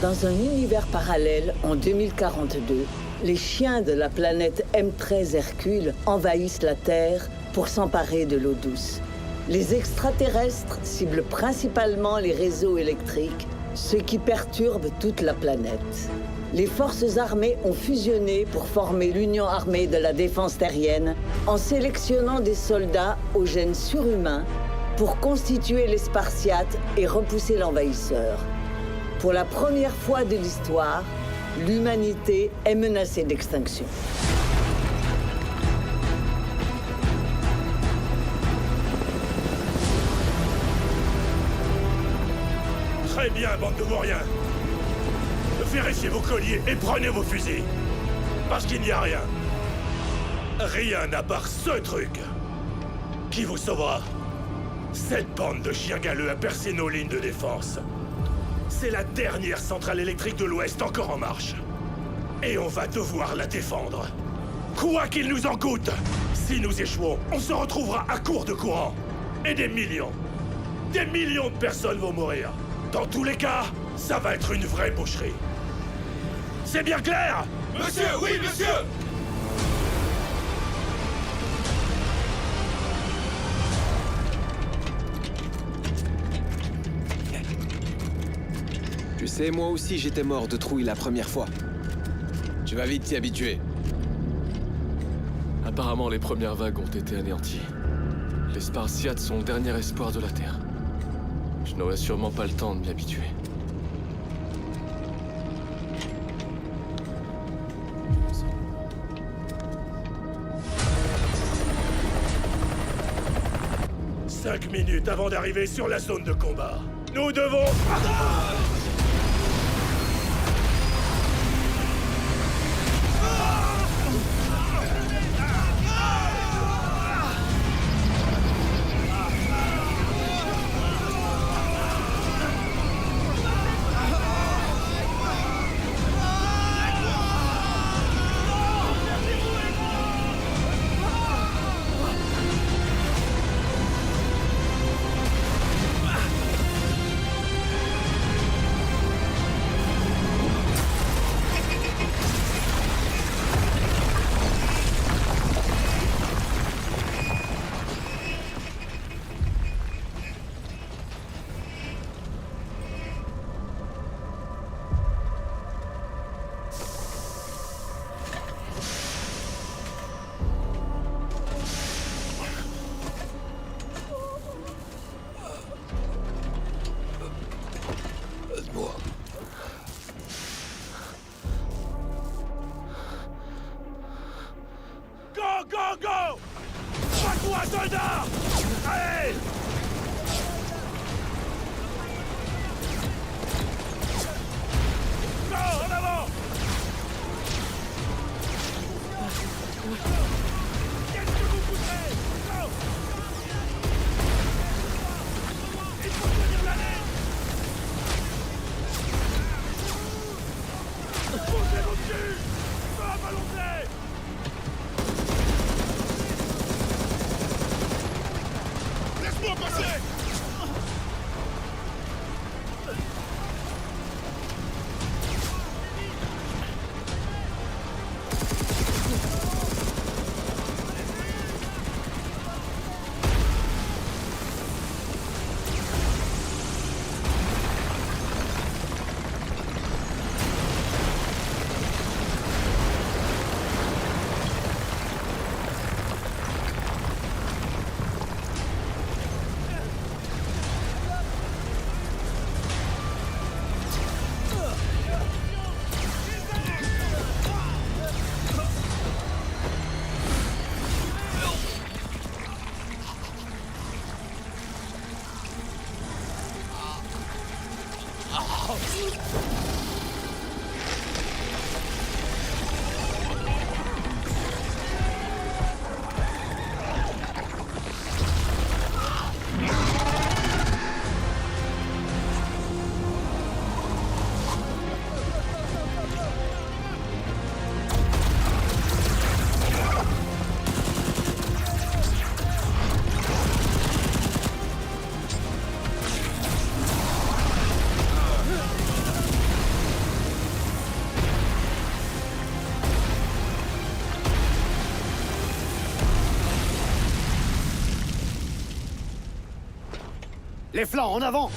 Dans un univers parallèle, en 2042, les chiens de la planète M13 Hercule envahissent la Terre pour s'emparer de l'eau douce. Les extraterrestres ciblent principalement les réseaux électriques, ce qui perturbe toute la planète. Les forces armées ont fusionné pour former l'Union armée de la défense terrienne en sélectionnant des soldats aux gènes surhumains pour constituer les Spartiates et repousser l'envahisseur. Pour la première fois de l'histoire, l'humanité est menacée d'extinction. Très bien, bande de vauriens. Vérifiez vos colliers et prenez vos fusils. Parce qu'il n'y a rien. Rien à part ce truc qui vous sauvera. Cette bande de chiens galeux a percé nos lignes de défense. C'est la dernière centrale électrique de l'Ouest encore en marche. Et on va devoir la défendre. Quoi qu'il nous en coûte. Si nous échouons, on se retrouvera à court de courant. Et des millions de personnes vont mourir. Dans tous les cas, ça va être une vraie boucherie. C'est bien clair? Monsieur, oui, monsieur! Tu sais, moi aussi j'étais mort de trouille la première fois. Tu vas vite t'y habituer. Apparemment, les premières vagues ont été anéanties. Les Spartiates sont le dernier espoir de la Terre. Je n'aurai sûrement pas le temps de m'y habituer. Cinq minutes avant d'arriver sur la zone de combat. Nous devons... Go! Pas-toi, soldat! Allez! Go, en avant! Qu'est-ce que vous poussez? Go! Il faut tenir la ligne! Poussez-vous dessus! Feu à volonté! Laisse-moi passer! Les flancs, en avant!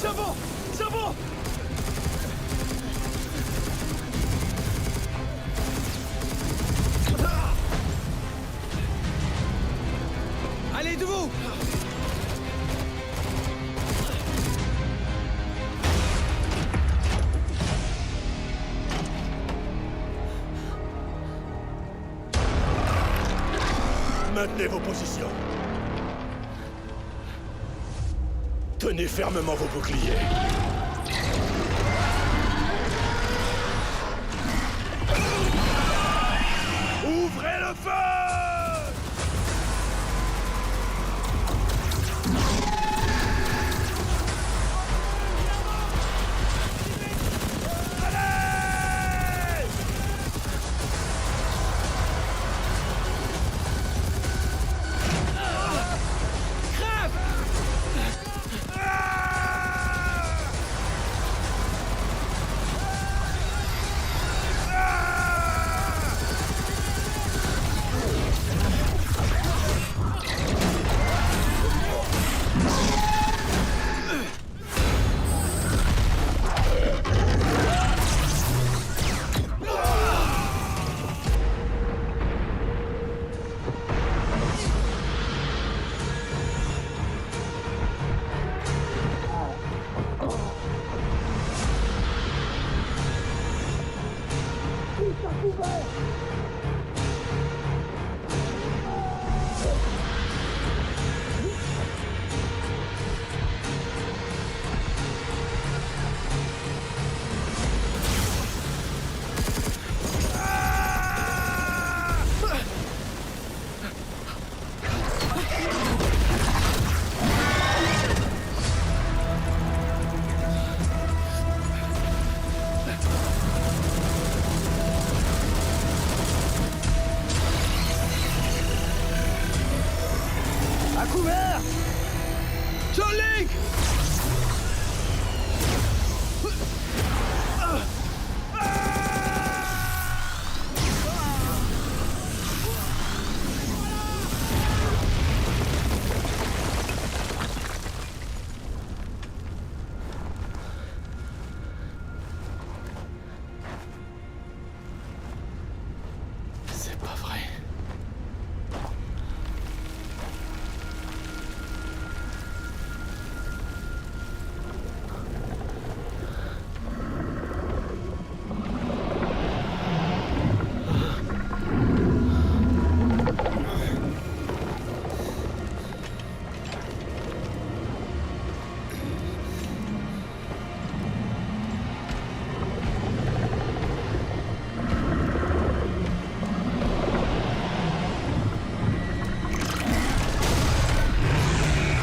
C'est bon! C'est bon! Allez, debout! Maintenez vos positions. Tenez fermement vos boucliers. Ouvrez le feu! À couvert! John Link! C'est pas vrai.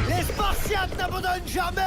Les Spartiates n'abandonnent jamais!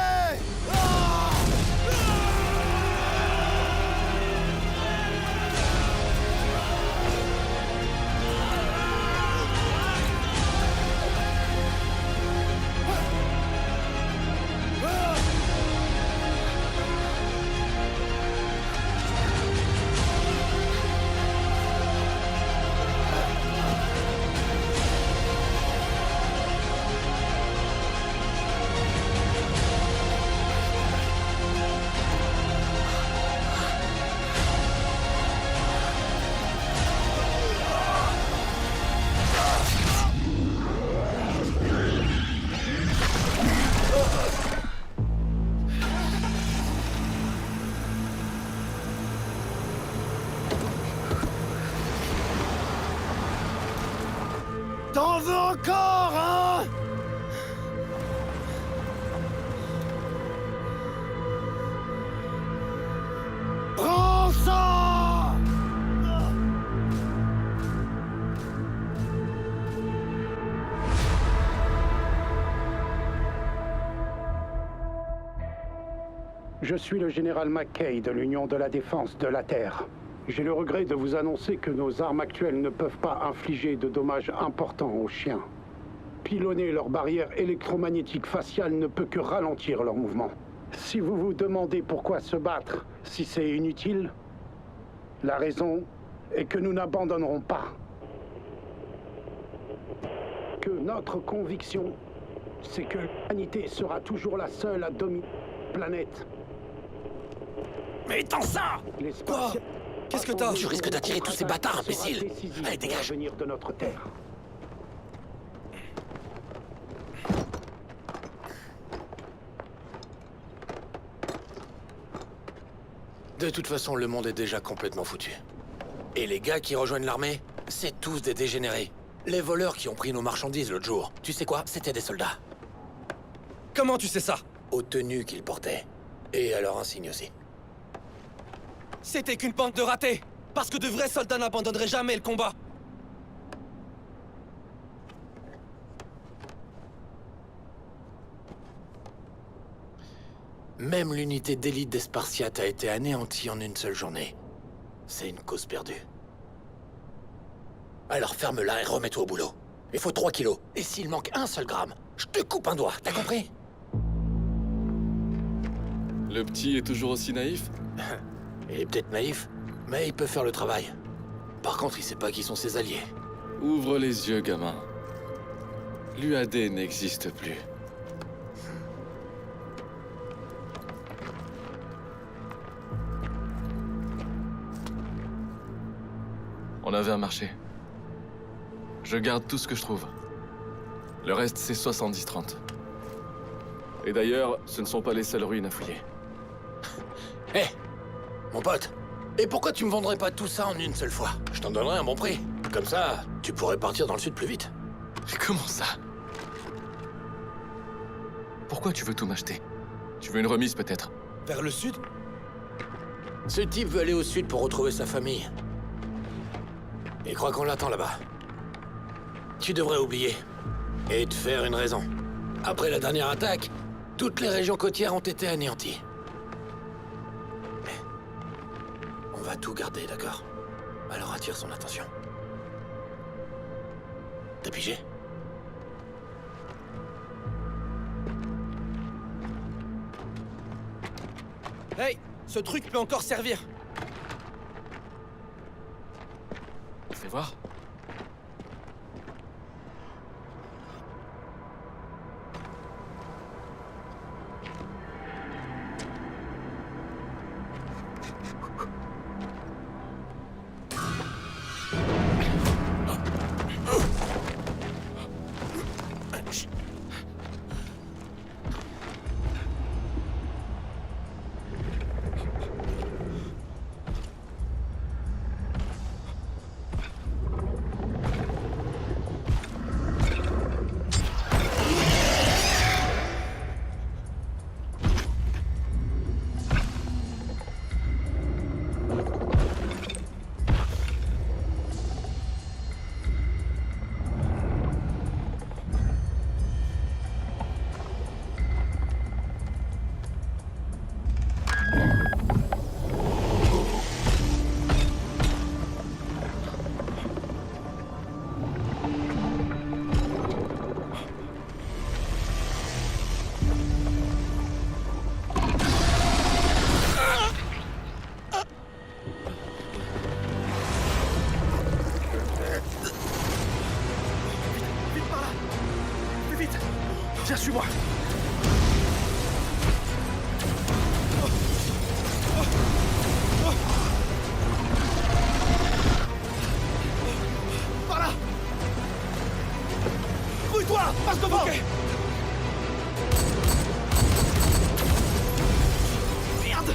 T'en veux encore, hein? Prends ça! Je suis le général McKay de l'Union de la Défense de la Terre. J'ai le regret de vous annoncer que nos armes actuelles ne peuvent pas infliger de dommages importants aux chiens. Pilonner leur barrière électromagnétique faciale ne peut que ralentir leur mouvement. Si vous vous demandez pourquoi se battre si c'est inutile, la raison est que nous n'abandonnerons pas. Que notre conviction, c'est que l'humanité sera toujours la seule à dominer la planète. Mais étends ça! Les Spartiates Qu'est-ce que t'as? Tu risques d'attirer tous ces bâtards imbéciles. Allez, dégage. L'avenir de notre Terre. De toute façon, le monde est déjà complètement foutu. Et les gars qui rejoignent l'armée, c'est tous des dégénérés. Les voleurs qui ont pris nos marchandises l'autre jour, tu sais quoi? C'était des soldats. Comment tu sais ça? Aux tenues qu'ils portaient. Et à leur insigne aussi. C'était qu'une bande de ratés! Parce que de vrais soldats n'abandonneraient jamais le combat! Même l'unité d'élite des Spartiates a été anéantie en une seule journée. C'est une cause perdue. Alors ferme-la et remets-toi au boulot. Il faut 3 kilos. Et s'il manque un seul gramme, je te coupe un doigt, t'as compris? Le petit est toujours aussi naïf? Il est peut-être naïf, mais il peut faire le travail. Par contre, il sait pas qui sont ses alliés. Ouvre les yeux, gamin. L'UAD n'existe plus. On avait un marché. Je garde tout ce que je trouve. Le reste, c'est 70-30. Et d'ailleurs, ce ne sont pas les seules ruines à fouiller. Hé, mon pote, et pourquoi tu me vendrais pas tout ça en une seule fois? Je t'en donnerais un bon prix. Comme ça, tu pourrais partir dans le sud plus vite. Comment ça? Pourquoi tu veux tout m'acheter? Tu veux une remise, peut-être? Vers le sud? Ce type veut aller au sud pour retrouver sa famille. Il croit qu'on l'attend là-bas. Tu devrais oublier. Et te faire une raison. Après la dernière attaque, toutes les régions côtières ont été anéanties. Mais on va tout garder, d'accord? Alors attire son attention. T'as pigé? Hey! Ce truc peut encore servir! Fais voir. Viens, suis-moi! Par là! Grouille-toi! Passe devant! Okay. Merde!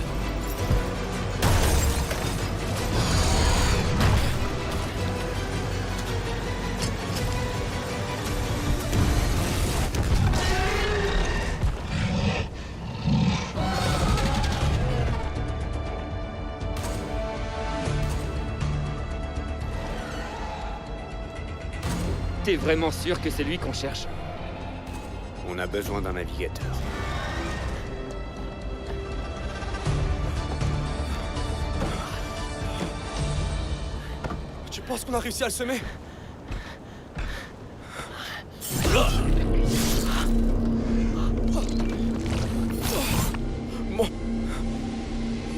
T'es vraiment sûr que c'est lui qu'on cherche? On a besoin d'un navigateur. Tu penses qu'on a réussi à le semer?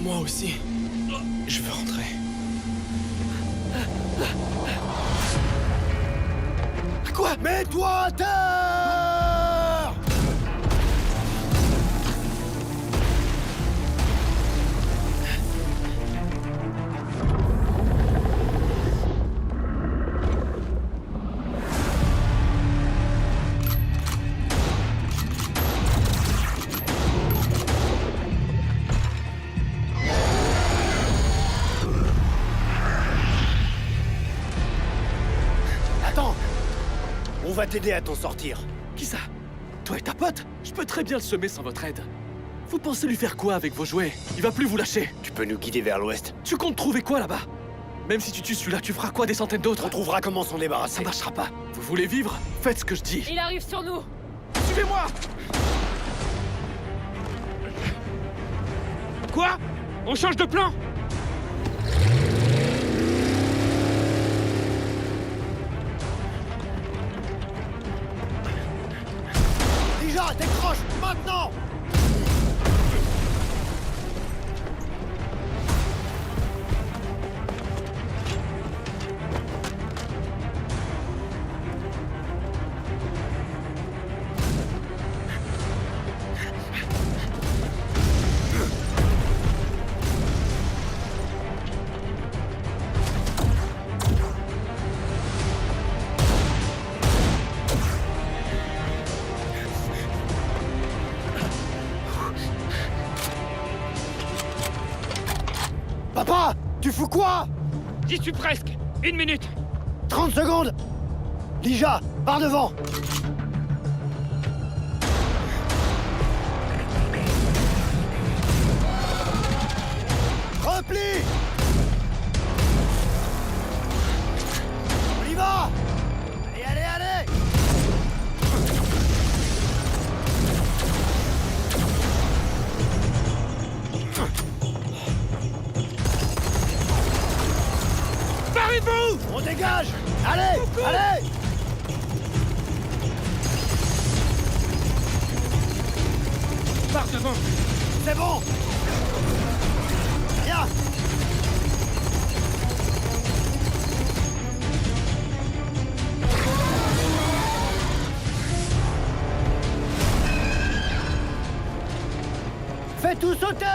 Moi aussi. Je veux rentrer. Quoi? Mets-toi à terre! Attends! On va t'aider à t'en sortir. Qui ça? Toi et ta pote? Je peux très bien le semer sans votre aide. Vous pensez lui faire quoi avec vos jouets? Il va plus vous lâcher. Tu peux nous guider vers l'ouest. Tu comptes trouver quoi là-bas? Même si tu tues celui-là, tu feras quoi des centaines d'autres? On trouvera comment s'en Ça débarrasser. marchera pas. Vous voulez vivre? Faites ce que je dis. Il arrive sur nous. Suivez-moi! Quoi? On change de plan? Déjà, décroche, maintenant! Papa! Tu fous quoi? J'y suis presque. 1 minute. 30 secondes! Lija, par devant! Repli! On y va! Allez, allez, allez! Barrez-vous! On dégage! Allez! Allez! Par devant. C'est bon! Viens! Fais tout sauter!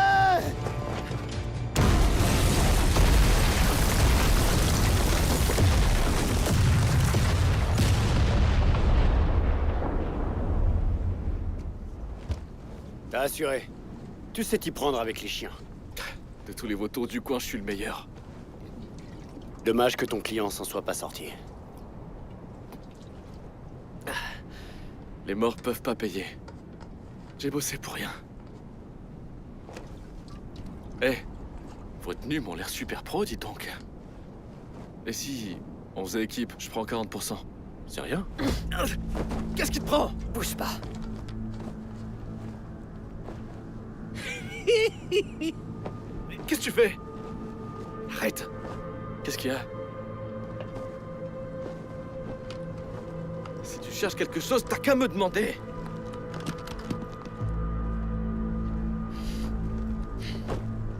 T'as assuré. Tu sais t'y prendre avec les chiens. De tous les vautours du coin, je suis le meilleur. Dommage que ton client s'en soit pas sorti. Les morts peuvent pas payer. J'ai bossé pour rien. Eh, vos tenues m'ont l'air super pro, dis donc. Et si on faisait équipe, je prends 40%. C'est rien? Qu'est-ce qui te prend? Bouge pas. Qu'est-ce que tu fais? Arrête! Qu'est-ce qu'il y a? Si tu cherches quelque chose, t'as qu'à me demander.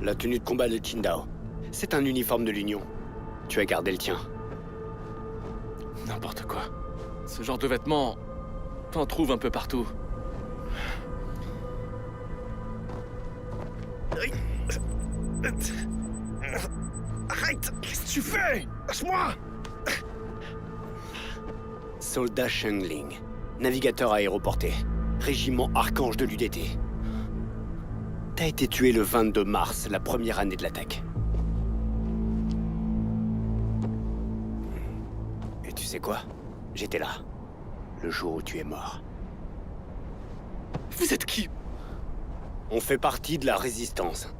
La tenue de combat de Qingdao. C'est un uniforme de l'Union. Tu as gardé le tien. N'importe quoi. Ce genre de vêtements, t'en trouves un peu partout. Arrête! Qu'est-ce que tu fais? Lâche-moi! Soldat Shengling. Navigateur aéroporté. Régiment Archange de l'UDT. T'as été tué le 22 mars, la première année de l'attaque. Et tu sais quoi? J'étais là. Le jour où tu es mort. Vous êtes qui? On fait partie de la Résistance.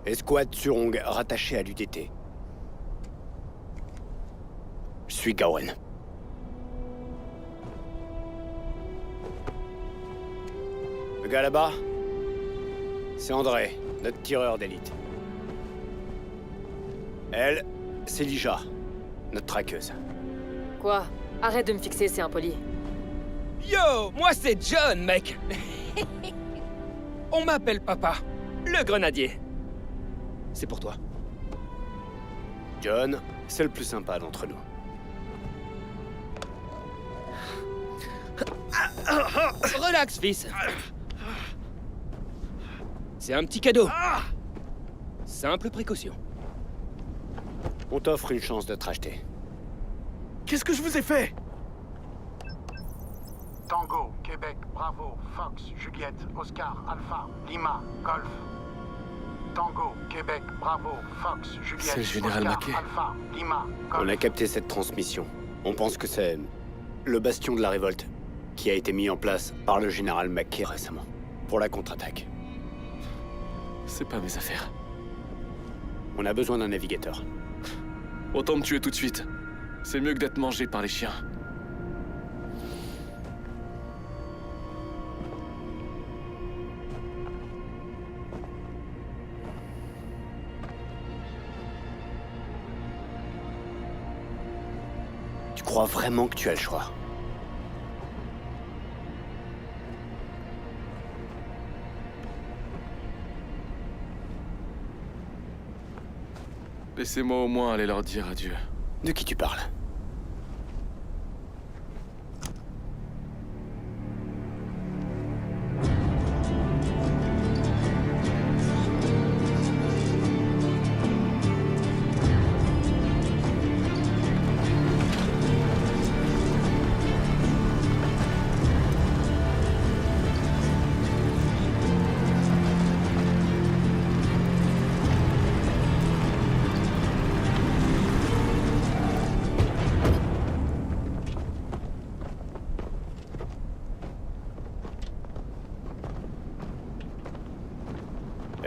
Escouade Surong rattachée à l'UDT. Je suis Gawen. Le gars là-bas, c'est André, notre tireur d'élite. Elle, c'est Lija, notre traqueuse. Quoi? Arrête de me fixer, c'est impoli. Yo, moi c'est John, mec. On m'appelle papa, le grenadier. C'est pour toi. John, c'est le plus sympa d'entre nous. Relax, fils. C'est un petit cadeau. Simple précaution. On t'offre une chance de te racheter. Qu'est-ce que je vous ai fait? Tango, Québec, Bravo, Fox, Juliette, Oscar, Alpha, Lima, Golf. Tango, Québec, Bravo, Fox, Juliette, C'est le général Oscar, Mackay. Alpha, Lima, Golf. On a capté cette transmission. On pense que c'est le bastion de la révolte qui a été mis en place par le général Mackay récemment pour la contre-attaque. C'est pas mes affaires. On a besoin d'un navigateur. Autant me tuer tout de suite. C'est mieux que d'être mangé par les chiens. Tu crois vraiment que tu as le choix? Laissez-moi au moins aller leur dire adieu. De qui tu parles?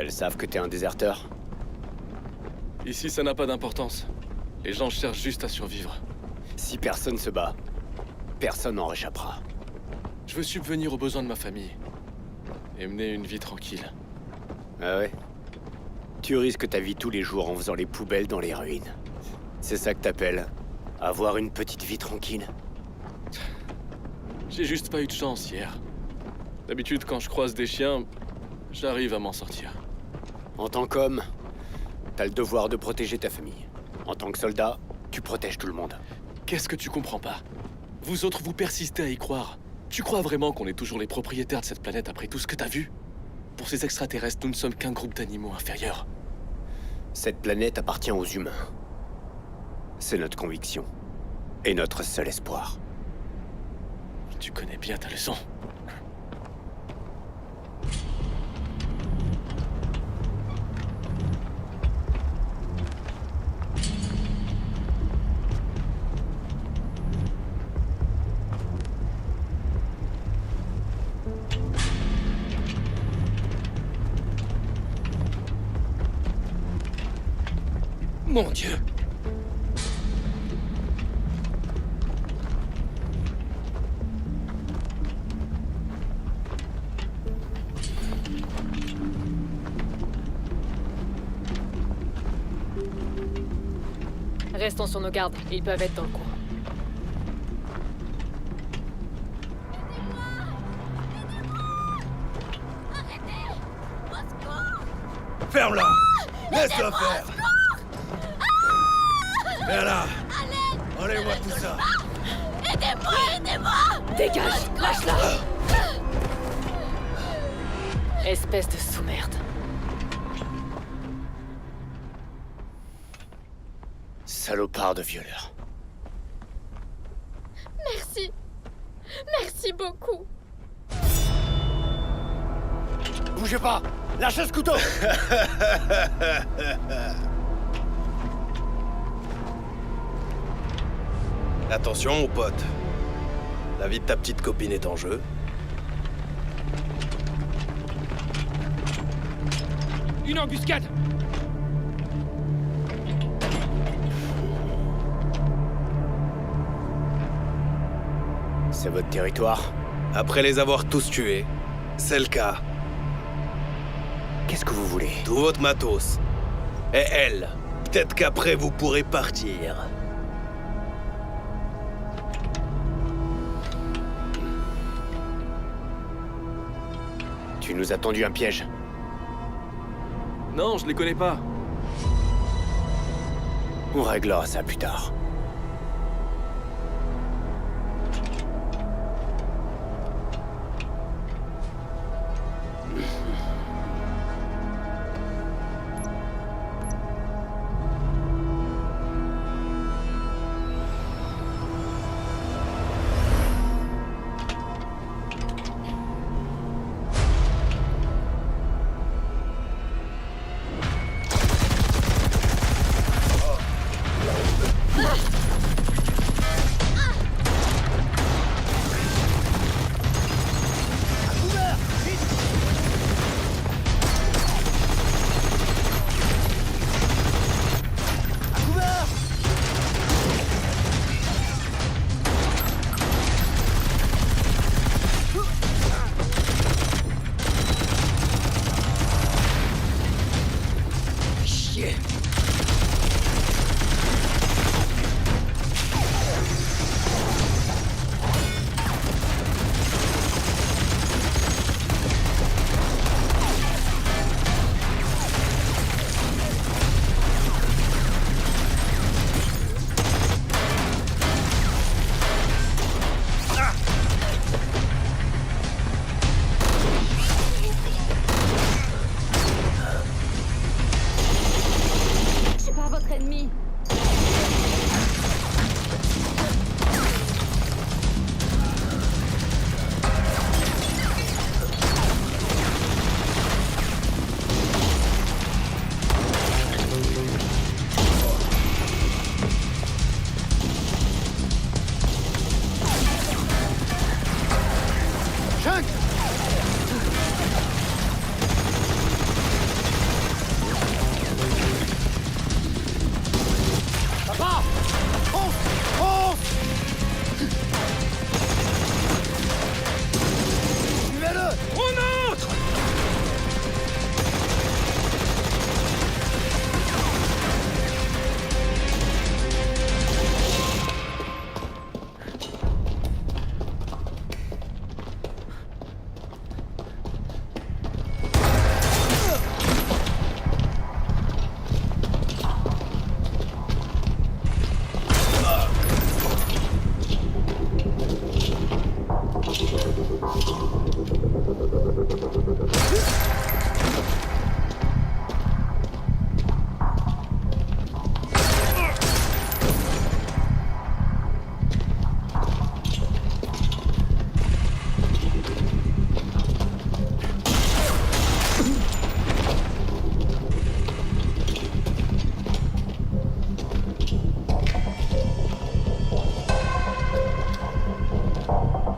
Elles savent que t'es un déserteur? Ici, ça n'a pas d'importance. Les gens cherchent juste à survivre. Si personne se bat, personne n'en réchappera. Je veux subvenir aux besoins de ma famille. Et mener une vie tranquille. Ah ouais? Tu risques ta vie tous les jours en faisant les poubelles dans les ruines. C'est ça que t'appelles avoir une petite vie tranquille? J'ai juste pas eu de chance hier. D'habitude, quand je croise des chiens, j'arrive à m'en sortir. En tant qu'homme, t'as le devoir de protéger ta famille. En tant que soldat, tu protèges tout le monde. Qu'est-ce que tu comprends pas? Vous autres, vous persistez à y croire. Tu crois vraiment qu'on est toujours les propriétaires de cette planète après tout ce que t'as vu? Pour ces extraterrestres, nous ne sommes qu'un groupe d'animaux inférieurs. Cette planète appartient aux humains. C'est notre conviction. Et notre seul espoir. Tu connais bien ta leçon. Mon Dieu. Restons sur nos gardes, ils peuvent être dans le coin. Ferme-la! Laisse-la faire! Viens là! Enlève-moi tout ça! Dégage, lâche-la! Espèce de sous-merde. Salopard de violeur. Merci. Merci beaucoup. Bougez pas! Lâchez ce couteau! Attention, mon pote. La vie de ta petite copine est en jeu. Une embuscade! C'est votre territoire? Après les avoir tous tués, c'est le cas. Qu'est-ce que vous voulez? Tout votre matos. Et elle, peut-être qu'après vous pourrez partir. Tu nous as tendu un piège. Non, je les connais pas. On réglera ça plus tard.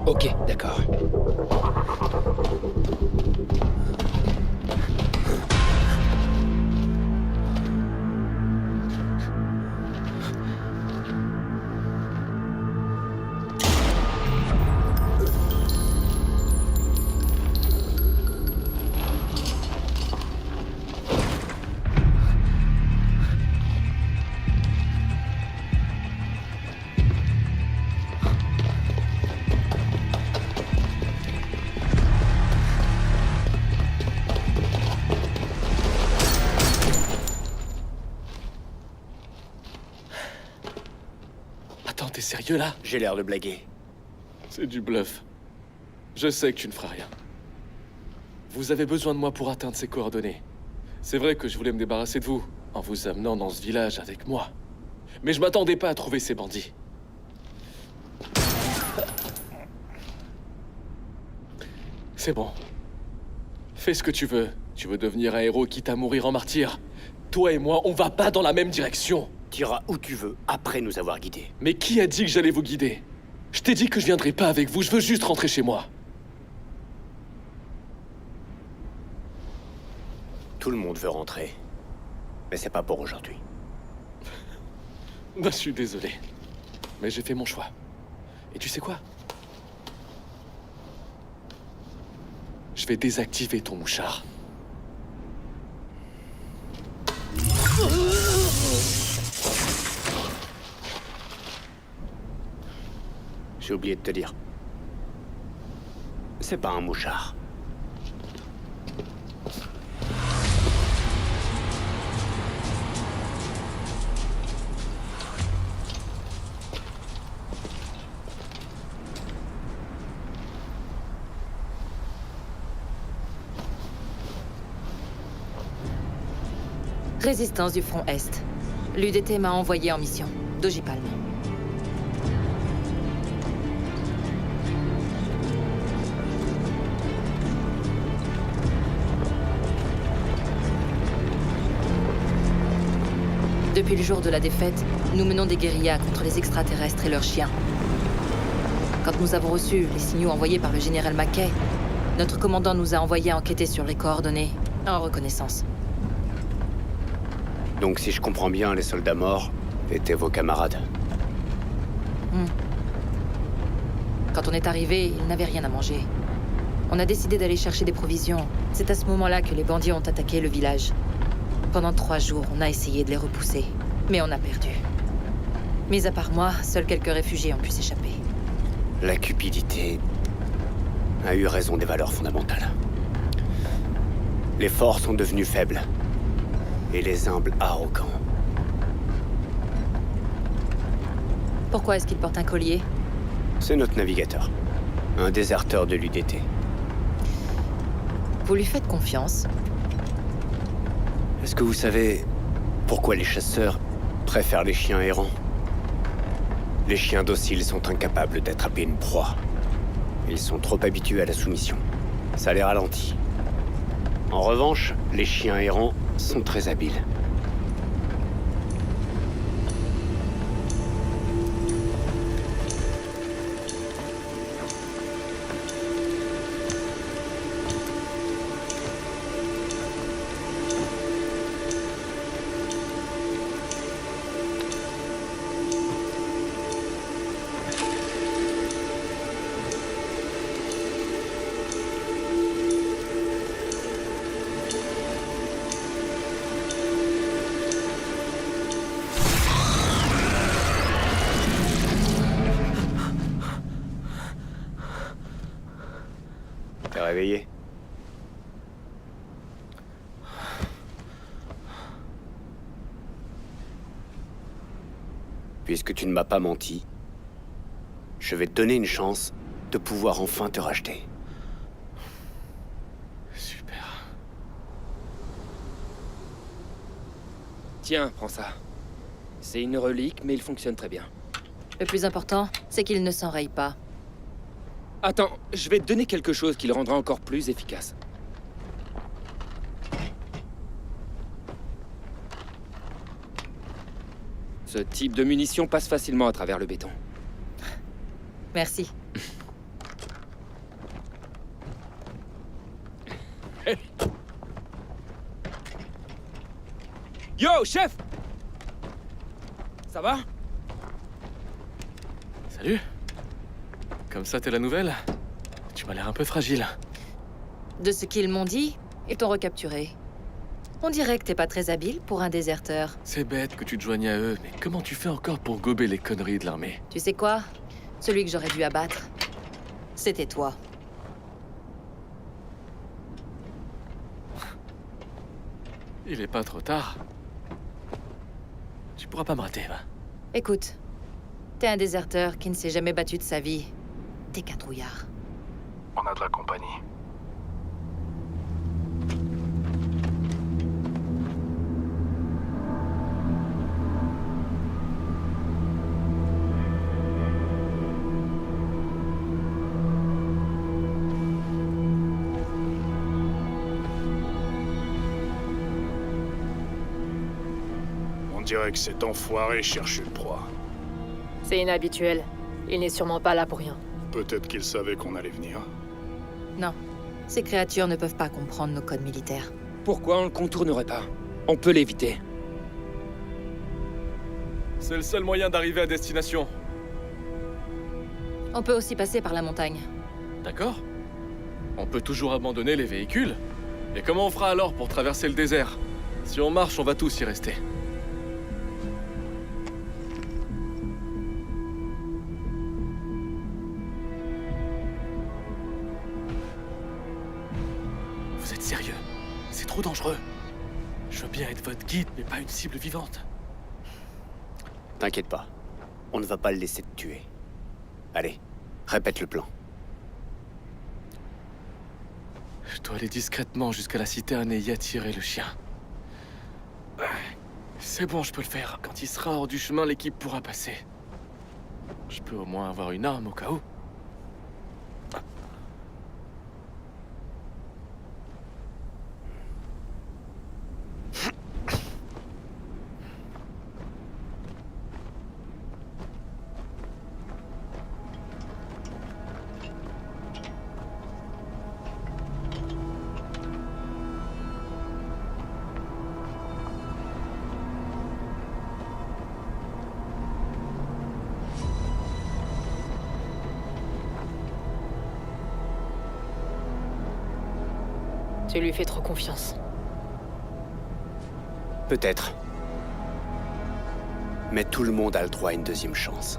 Ok, d'accord. T'es sérieux là? J'ai l'air de blaguer. C'est du bluff. Je sais que tu ne feras rien. Vous avez besoin de moi pour atteindre ces coordonnées. C'est vrai que je voulais me débarrasser de vous, en vous amenant dans ce village avec moi. Mais je m'attendais pas à trouver ces bandits. C'est bon. Fais ce que tu veux. Tu veux devenir un héros quitte à mourir en martyr. Toi et moi, on va pas dans la même direction. T'iras où tu veux, après nous avoir guidés. Mais qui a dit que j'allais vous guider? Je t'ai dit que je viendrais pas avec vous, je veux juste rentrer chez moi. Tout le monde veut rentrer. Mais c'est pas pour aujourd'hui. Bah, je suis désolé. Mais j'ai fait mon choix. Et tu sais quoi? Je vais désactiver ton mouchard. J'ai oublié de te dire. C'est pas un mouchard. Résistance du front Est. L'UDT m'a envoyé en mission. Doji Palm. Depuis le jour de la défaite, nous menons des guérillas contre les extraterrestres et leurs chiens. Quand nous avons reçu les signaux envoyés par le général Mackay, notre commandant nous a envoyé enquêter sur les coordonnées, en reconnaissance. Donc si je comprends bien, les soldats morts étaient vos camarades. Quand on est arrivé, ils n'avaient rien à manger. On a décidé d'aller chercher des provisions. C'est à ce moment-là que les bandits ont attaqué le village. Pendant 3 jours, on a essayé de les repousser, mais on a perdu. Mis à part moi, seuls quelques réfugiés ont pu s'échapper. La cupidité a eu raison des valeurs fondamentales. Les forts sont devenus faibles, et les humbles arrogants. Pourquoi est-ce qu'il porte un collier? C'est notre navigateur, un déserteur de l'UDT. Vous lui faites confiance? Est-ce que vous savez pourquoi les chasseurs préfèrent les chiens errants? Les chiens dociles sont incapables d'attraper une proie. Ils sont trop habitués à la soumission. Ça les ralentit. En revanche, les chiens errants sont très habiles. T'es réveillé? Puisque tu ne m'as pas menti, je vais te donner une chance de pouvoir enfin te racheter. Super. Tiens, prends ça. C'est une relique, mais il fonctionne très bien. Le plus important, c'est qu'il ne s'enraye pas. Attends, je vais te donner quelque chose qui le rendra encore plus efficace. Ce type de munition passe facilement à travers le béton. Merci. Yo, chef! Ça va? Salut. Comme ça, t'es la nouvelle? Tu m'as l'air un peu fragile. De ce qu'ils m'ont dit, ils t'ont recapturé. On dirait que t'es pas très habile pour un déserteur. C'est bête que tu te joignes à eux, mais comment tu fais encore pour gober les conneries de l'armée? Tu sais quoi? Celui que j'aurais dû abattre, c'était toi. Il est pas trop tard. Tu pourras pas me rater, va. Écoute, t'es un déserteur qui ne s'est jamais battu de sa vie. T'es qu'un trouillard. On a de la compagnie. On dirait que cet enfoiré cherche une proie. C'est inhabituel. Il n'est sûrement pas là pour rien. Peut-être qu'il savait qu'on allait venir. Non. Ces créatures ne peuvent pas comprendre nos codes militaires. Pourquoi on le contournerait pas? On peut l'éviter. C'est le seul moyen d'arriver à destination. On peut aussi passer par la montagne. D'accord. On peut toujours abandonner les véhicules. Et comment on fera alors pour traverser le désert? Si on marche, on va tous y rester. Vous êtes sérieux? C'est trop dangereux. Je veux bien être votre guide, mais pas une cible vivante. T'inquiète pas. On ne va pas le laisser te tuer. Allez, répète le plan. Je dois aller discrètement jusqu'à la citerne et y attirer le chien. C'est bon, je peux le faire. Quand il sera hors du chemin, l'équipe pourra passer. Je peux au moins avoir une arme au cas où. Tu lui fais trop confiance. Peut-être. Mais tout le monde a le droit à une deuxième chance.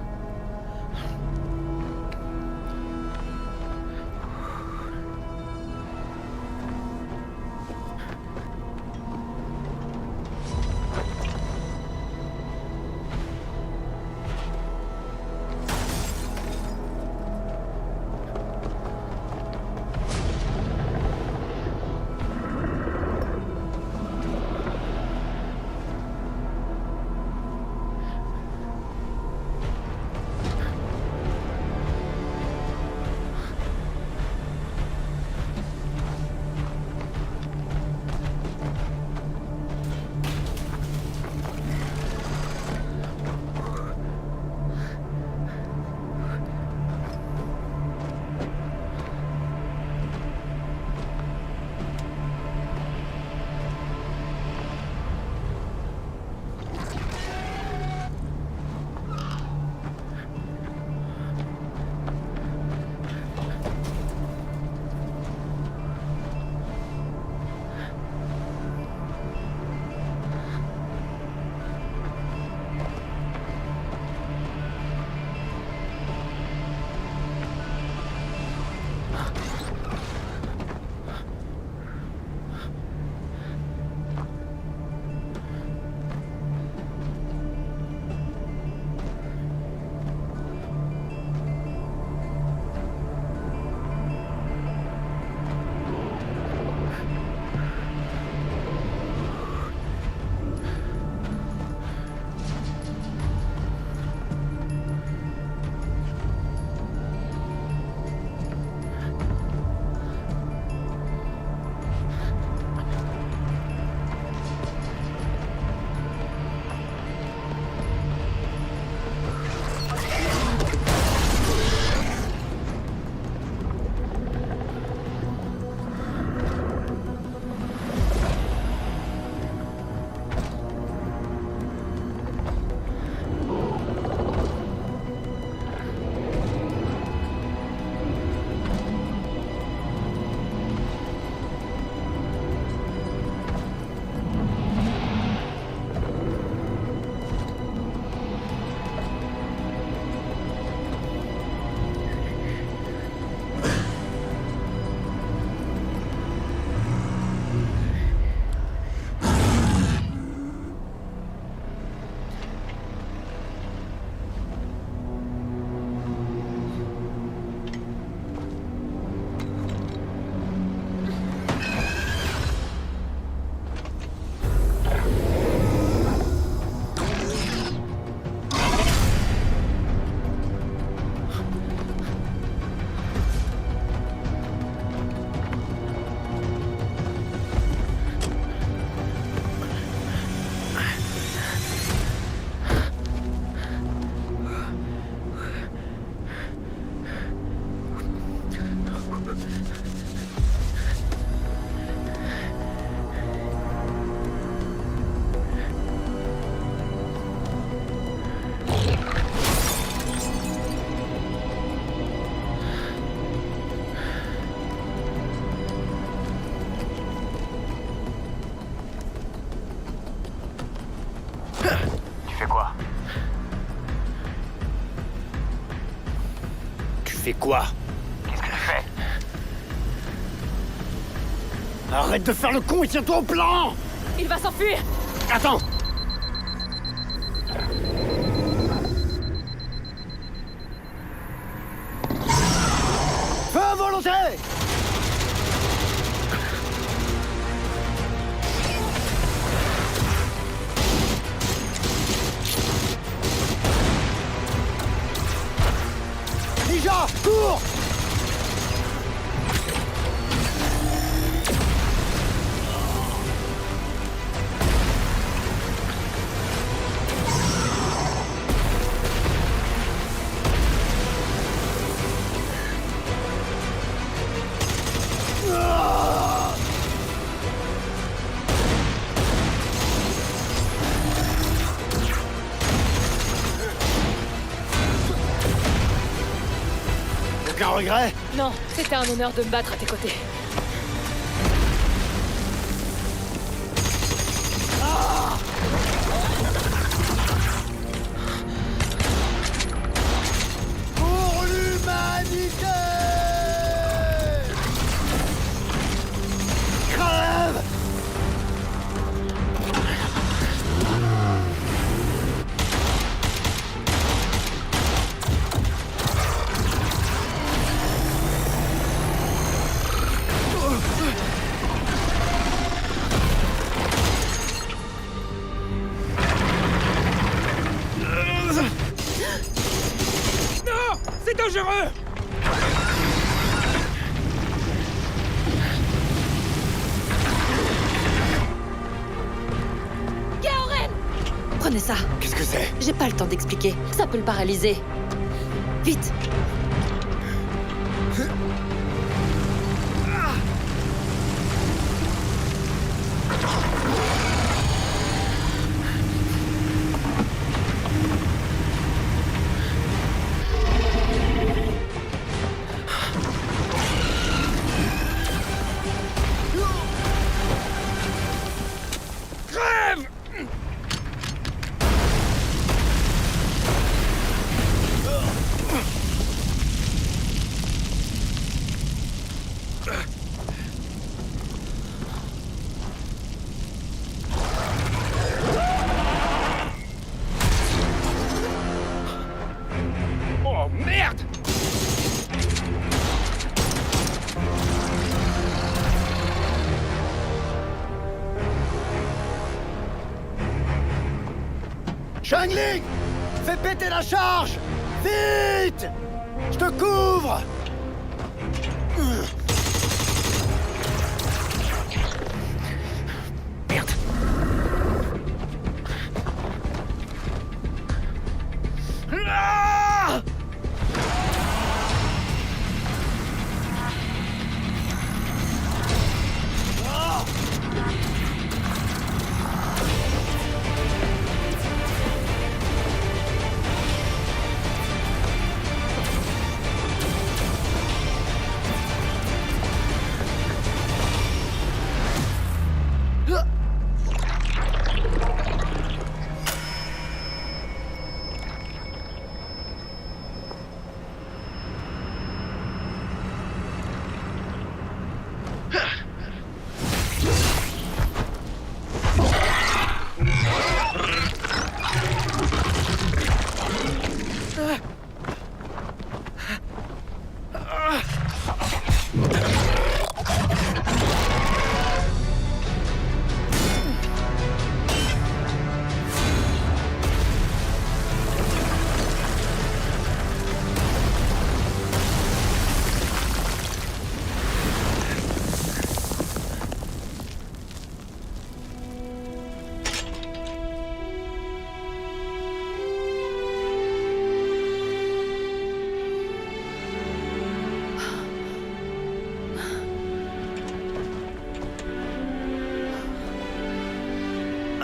fais quoi? Qu'est-ce que tu fais? Arrête de faire le con et tiens-toi au plan! Il va s'enfuir! Attends! Feu à volonté! regrets? Non, c'était un honneur de me battre à tes côtés. Pour l'humanité! Crève! Non! C'est dangereux! Gaoren! Prenez ça. Qu'est-ce que c'est? J'ai pas le temps d'expliquer. Ça peut le paralyser. Vite! Crève! Oh merde! Shangling! Fais péter la charge! Vite! Je te couvre! Merde!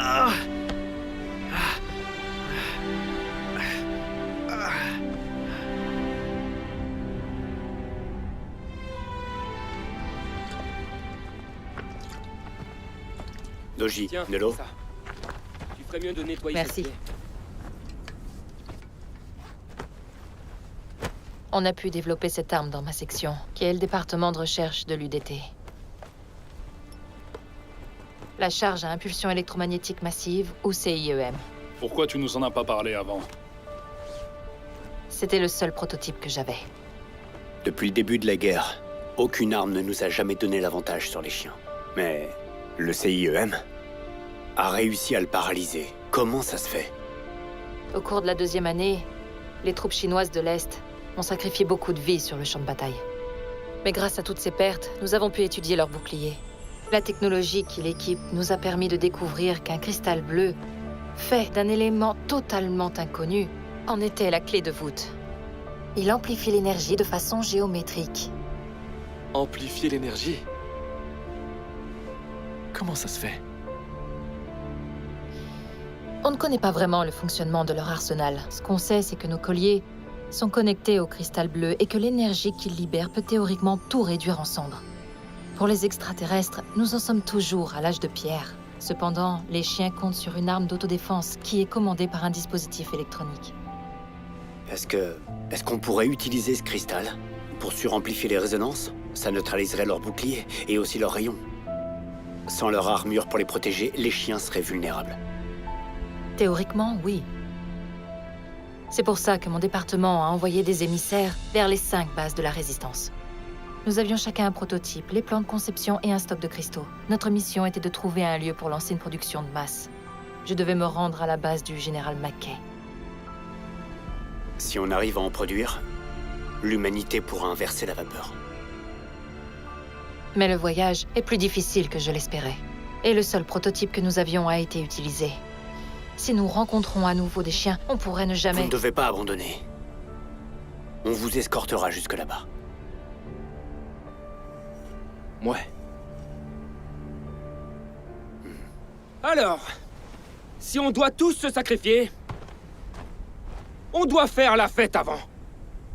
Ah! Doji, Tiens, de l'eau. ça. Tu ferais mieux de nettoyer Merci. cette plaie. On a pu développer cette arme dans ma section, qui est le département de recherche de l'UDT. La charge à impulsion électromagnétique massive, ou CIEM. Pourquoi tu nous en as pas parlé avant? C'était le seul prototype que j'avais. Depuis le début de la guerre, aucune arme ne nous a jamais donné l'avantage sur les chiens. Mais le CIEM a réussi à le paralyser. Comment ça se fait? Au cours de la 2e année, les troupes chinoises de l'Est ont sacrifié beaucoup de vies sur le champ de bataille. Mais grâce à toutes ces pertes, nous avons pu étudier leurs boucliers. La technologie qui l'équipe nous a permis de découvrir qu'un cristal bleu, fait d'un élément totalement inconnu, en était la clé de voûte. Il amplifie l'énergie de façon géométrique. Amplifier l'énergie? Comment ça se fait? On ne connaît pas vraiment le fonctionnement de leur arsenal. Ce qu'on sait, c'est que nos colliers sont connectés au cristal bleu et que l'énergie qu'ils libèrent peut théoriquement tout réduire en cendres. Pour les extraterrestres, nous en sommes toujours à l'âge de pierre. Cependant, les chiens comptent sur une arme d'autodéfense qui est commandée par un dispositif électronique. Est-ce qu'on pourrait utiliser ce cristal pour suramplifier les résonances? Ça neutraliserait leurs boucliers et aussi leurs rayons. Sans leur armure pour les protéger, les chiens seraient vulnérables. Théoriquement, oui. C'est pour ça que mon département a envoyé des émissaires vers les 5 bases de la Résistance. Nous avions chacun un prototype, les plans de conception et un stock de cristaux. Notre mission était de trouver un lieu pour lancer une production de masse. Je devais me rendre à la base du général Mackay. Si on arrive à en produire, l'humanité pourra inverser la vapeur. Mais le voyage est plus difficile que je l'espérais. Et le seul prototype que nous avions a été utilisé. Si nous rencontrons à nouveau des chiens, on pourrait ne jamais... Vous ne devez pas abandonner. On vous escortera jusque là-bas. Ouais. Alors, si on doit tous se sacrifier, on doit faire la fête avant.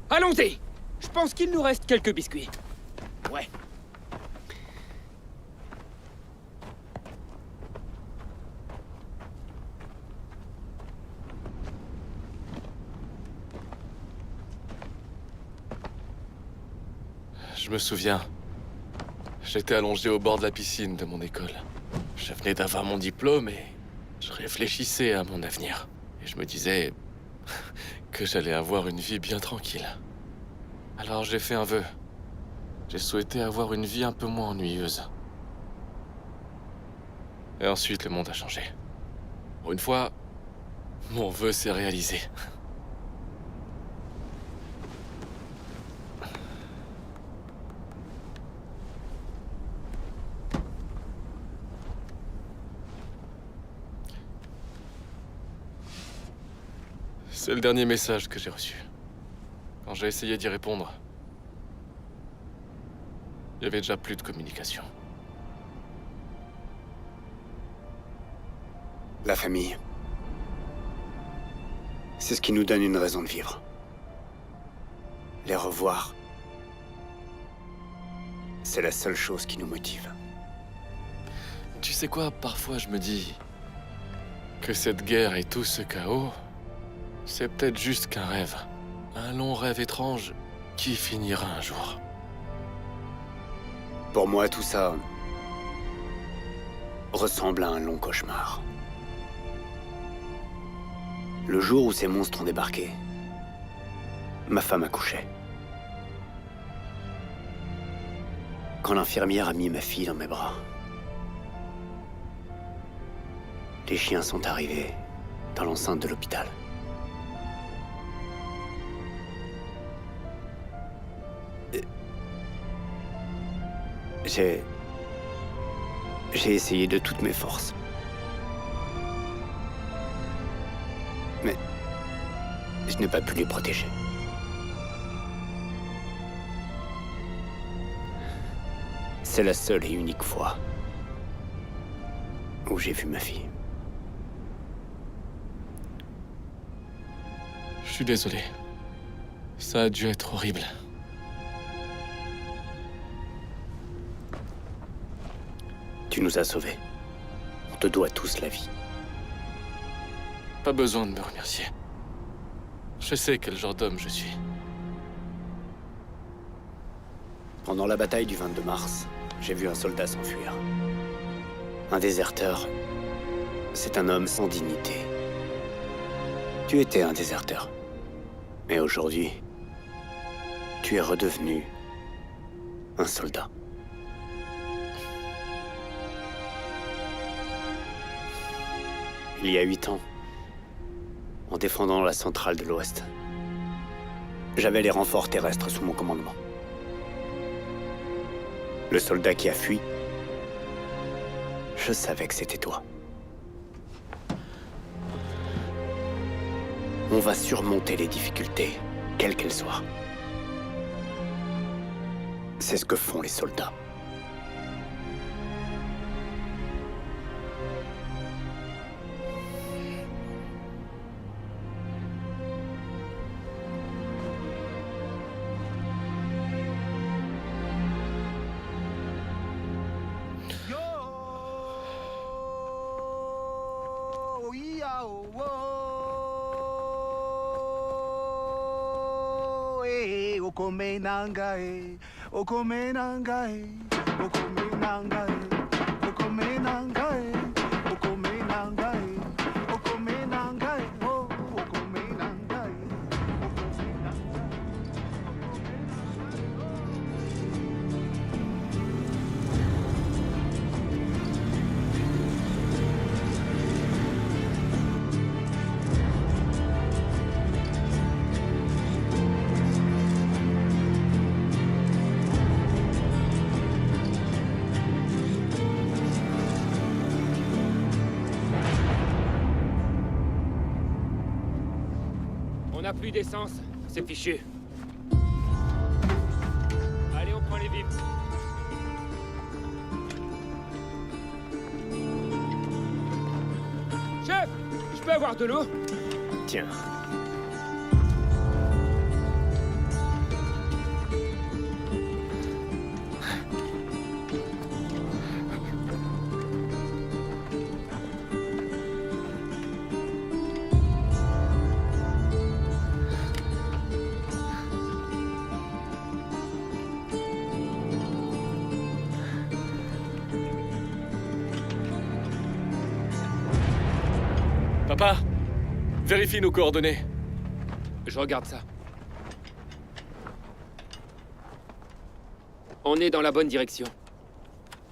Allons-y! Je pense qu'il nous reste quelques biscuits. Ouais. Je me souviens. J'étais allongé au bord de la piscine de mon école. Je venais d'avoir mon diplôme et je réfléchissais à mon avenir. Et je me disais que j'allais avoir une vie bien tranquille. Alors j'ai fait un vœu. J'ai souhaité avoir une vie un peu moins ennuyeuse. Et ensuite, le monde a changé. Pour une fois, mon vœu s'est réalisé. C'est le dernier message que j'ai reçu. Quand j'ai essayé d'y répondre, il y avait déjà plus de communication. La famille. C'est ce qui nous donne une raison de vivre. Les revoir. C'est la seule chose qui nous motive. Tu sais quoi, parfois je me dis que cette guerre et tout ce chaos, c'est peut-être juste qu'un rêve. Un long rêve étrange qui finira un jour. Pour moi, tout ça ressemble à un long cauchemar. Le jour où ces monstres ont débarqué, ma femme accouchait. Quand l'infirmière a mis ma fille dans mes bras, les chiens sont arrivés dans l'enceinte de l'hôpital. J'ai essayé de toutes mes forces. Mais je n'ai pas pu les protéger. C'est la seule et unique fois où j'ai vu ma fille. Je suis désolé. Ça a dû être horrible. Tu nous as sauvés. On te doit tous la vie. Pas besoin de me remercier. Je sais quel genre d'homme je suis. Pendant la bataille du 22 mars, j'ai vu un soldat s'enfuir. Un déserteur, c'est un homme sans dignité. Tu étais un déserteur. Mais aujourd'hui, tu es redevenu un soldat. Il y a 8 ans, en défendant la centrale de l'Ouest, j'avais les renforts terrestres sous mon commandement. Le soldat qui a fui, je savais que c'était toi. On va surmonter les difficultés, quelles qu'elles soient. C'est ce que font les soldats. oh, oh, eh, okome nanga, okome nanga, okome nanga, okome nanga, okome nanga, okome nanga, oh, okome nanga. On n'a plus d'essence, c'est fichu. Allez, on prend les vipes. Chef, je peux avoir de l'eau? Tiens. Papa, vérifie nos coordonnées. Je regarde ça. On est dans la bonne direction.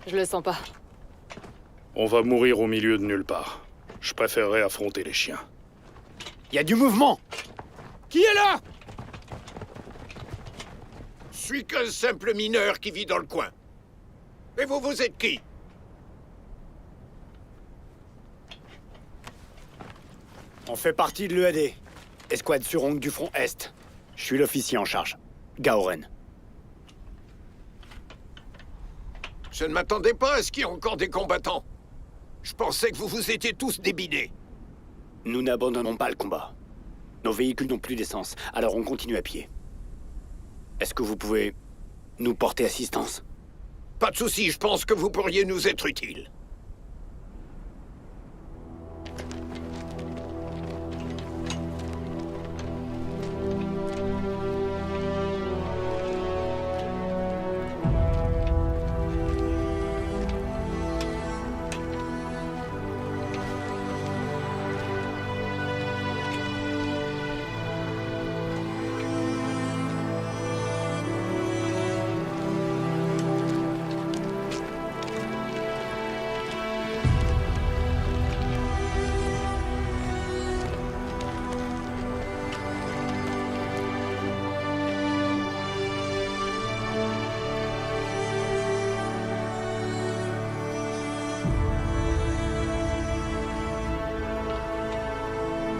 Je le sens pas. On va mourir au milieu de nulle part. Je préférerais affronter les chiens. Il y a du mouvement! Qui est là? Je suis qu'un simple mineur qui vit dans le coin. Et vous, vous êtes qui? On fait partie de l'EAD. Escouade Surong du front Est. Je suis l'officier en charge. Gaoren. Je ne m'attendais pas à ce qu'il y ait encore des combattants. Je pensais que vous vous étiez tous débinés. Nous n'abandonnons pas le combat. Nos véhicules n'ont plus d'essence, alors on continue à pied. Est-ce que vous pouvez nous porter assistance? Pas de souci, je pense que vous pourriez nous être utiles.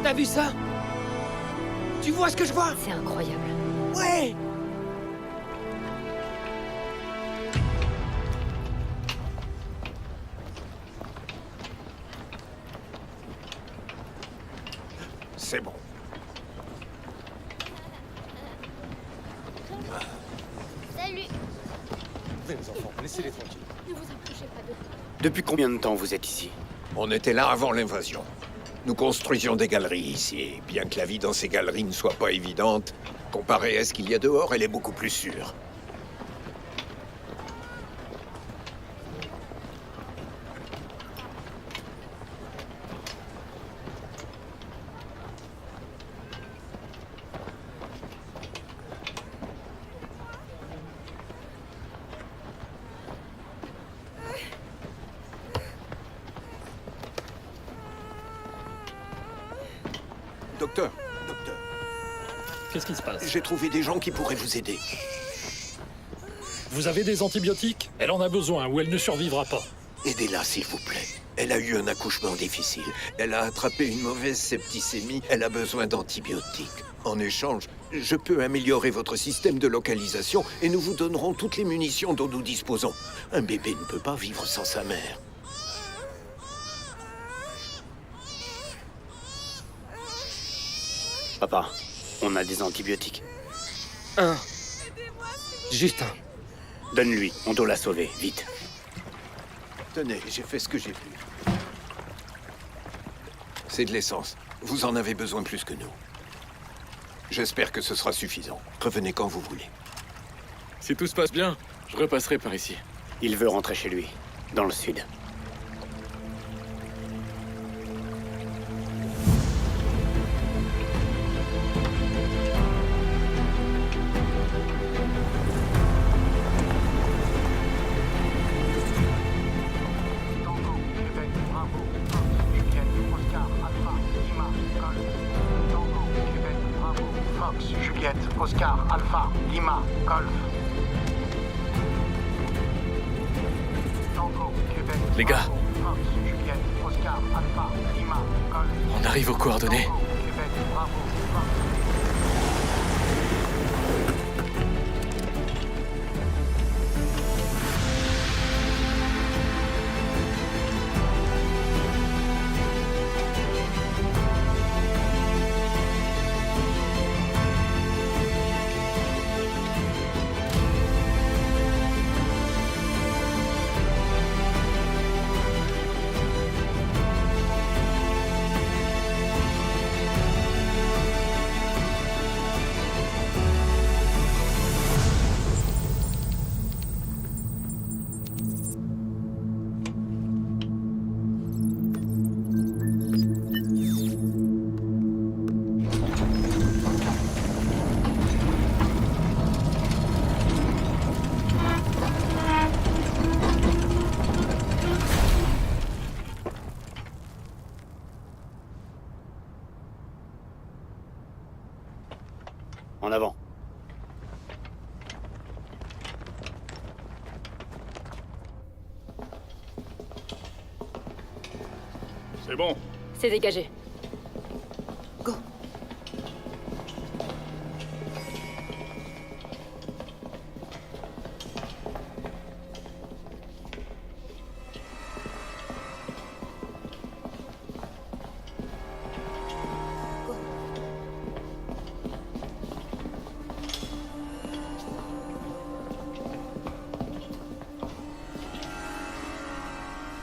T'as vu ça? Tu vois ce que je vois? C'est incroyable. Ouais! C'est bon. Salut. Venez les enfants, laissez-les tranquilles. Ne vous approchez pas d'eux. Depuis combien de temps vous êtes ici? On était là avant l'invasion. Nous construisions des galeries ici, et bien que la vie dans ces galeries ne soit pas évidente, comparée à ce qu'il y a dehors, elle est beaucoup plus sûre. Docteur, Qu'est-ce qui se passe? j'ai trouvé des gens qui pourraient vous aider. Vous avez des antibiotiques? Elle en a besoin ou elle ne survivra pas. Aidez-la, s'il vous plaît. Elle a eu un accouchement difficile. Elle a attrapé une mauvaise septicémie. Elle a besoin d'antibiotiques. En échange, je peux améliorer votre système de localisation et nous vous donnerons toutes les munitions dont nous disposons. Un bébé ne peut pas vivre sans sa mère. Papa, on a des antibiotiques. Un. Juste un. Donne-lui, on doit la sauver, vite. Tenez, j'ai fait ce que j'ai pu. C'est de l'essence. Vous en avez besoin plus que nous. J'espère que ce sera suffisant. Revenez quand vous voulez. Si tout se passe bien, je repasserai par ici. Il veut rentrer chez lui, dans le sud. Oscar, Alpha, Lima, Golf. Tango, Québec. Les gars, Fox, Juliette, Oscar, Alpha, Lima, Golf. on arrive aux coordonnées. Tango, Québec, Bravo, Fox. En avant. C'est bon. C'est dégagé. Go.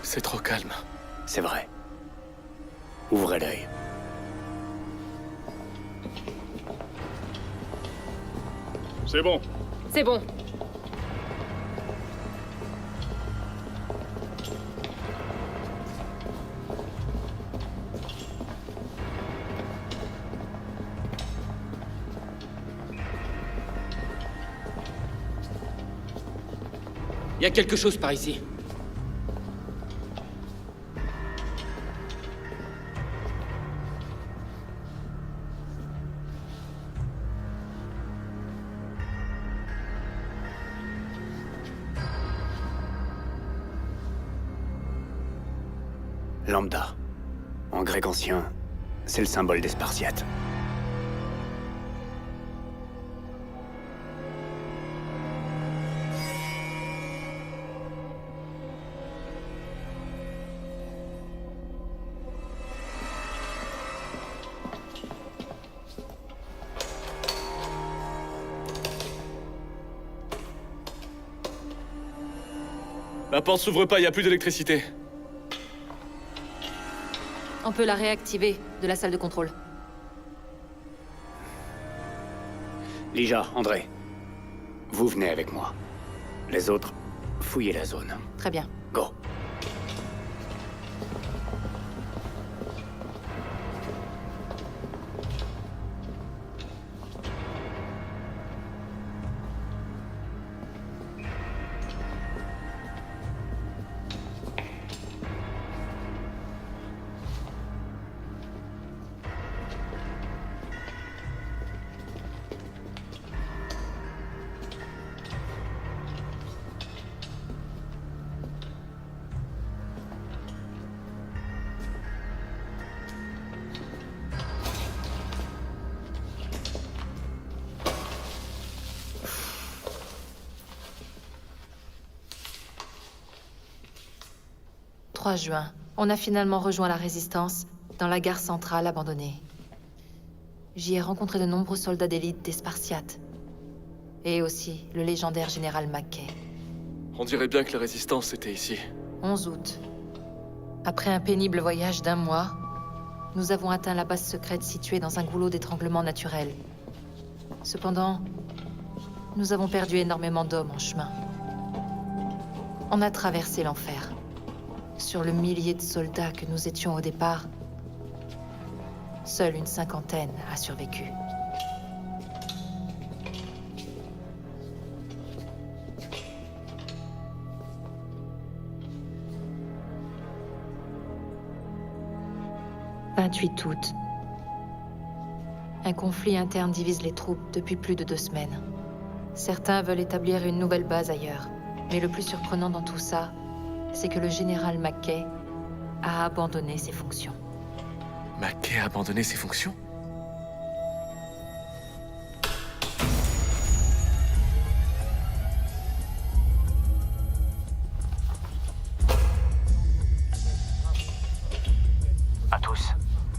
C'est trop calme. C'est vrai. Ouvrez l'œil. C'est bon. C'est bon. Il y a quelque chose par ici. Lambda. En grec ancien, c'est le symbole des Spartiates. La porte s'ouvre pas, il y a plus d'électricité. On peut la réactiver de la salle de contrôle. Lija, André, vous venez avec moi. Les autres, fouillez la zone. Très bien. Go. « 3 juin, on a finalement rejoint la Résistance dans la gare centrale abandonnée. J'y ai rencontré de nombreux soldats d'élite des Spartiates. Et aussi le légendaire général Mackay. On dirait bien que la Résistance était ici. 11 août. Après un pénible voyage d'1 mois, Nous avons atteint la base secrète située dans un goulot d'étranglement naturel. Cependant, nous avons perdu énormément d'hommes en chemin. On a traversé l'enfer. Sur le millier de soldats que nous étions au départ, seule une 50aine a survécu. « 28 août. Un conflit interne divise les troupes depuis plus de 2 semaines. Certains veulent établir une nouvelle base ailleurs. Mais le plus surprenant dans tout ça, c'est que le général Mackay a abandonné ses fonctions. Mackay a abandonné ses fonctions? À tous,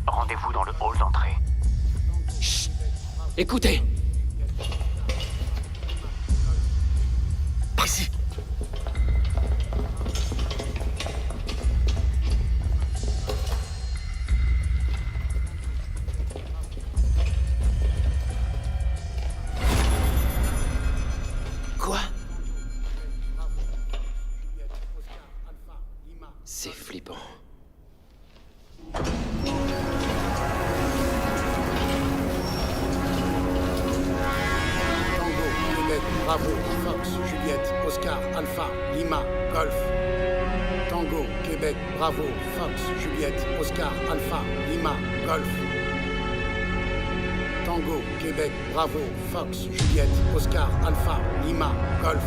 rendez-vous dans le hall d'entrée. Chut! Écoutez! Ici! Quoi? C'est flippant. Bravo, Fox, Juliette, Oscar, Alpha, Lima, Golf. Tango, Québec, Bravo, Fox, Juliette, Oscar, Alpha, Lima, Golf. Tango, Québec, Bravo, Fox, Juliette, Oscar, Alpha, Lima, Golf.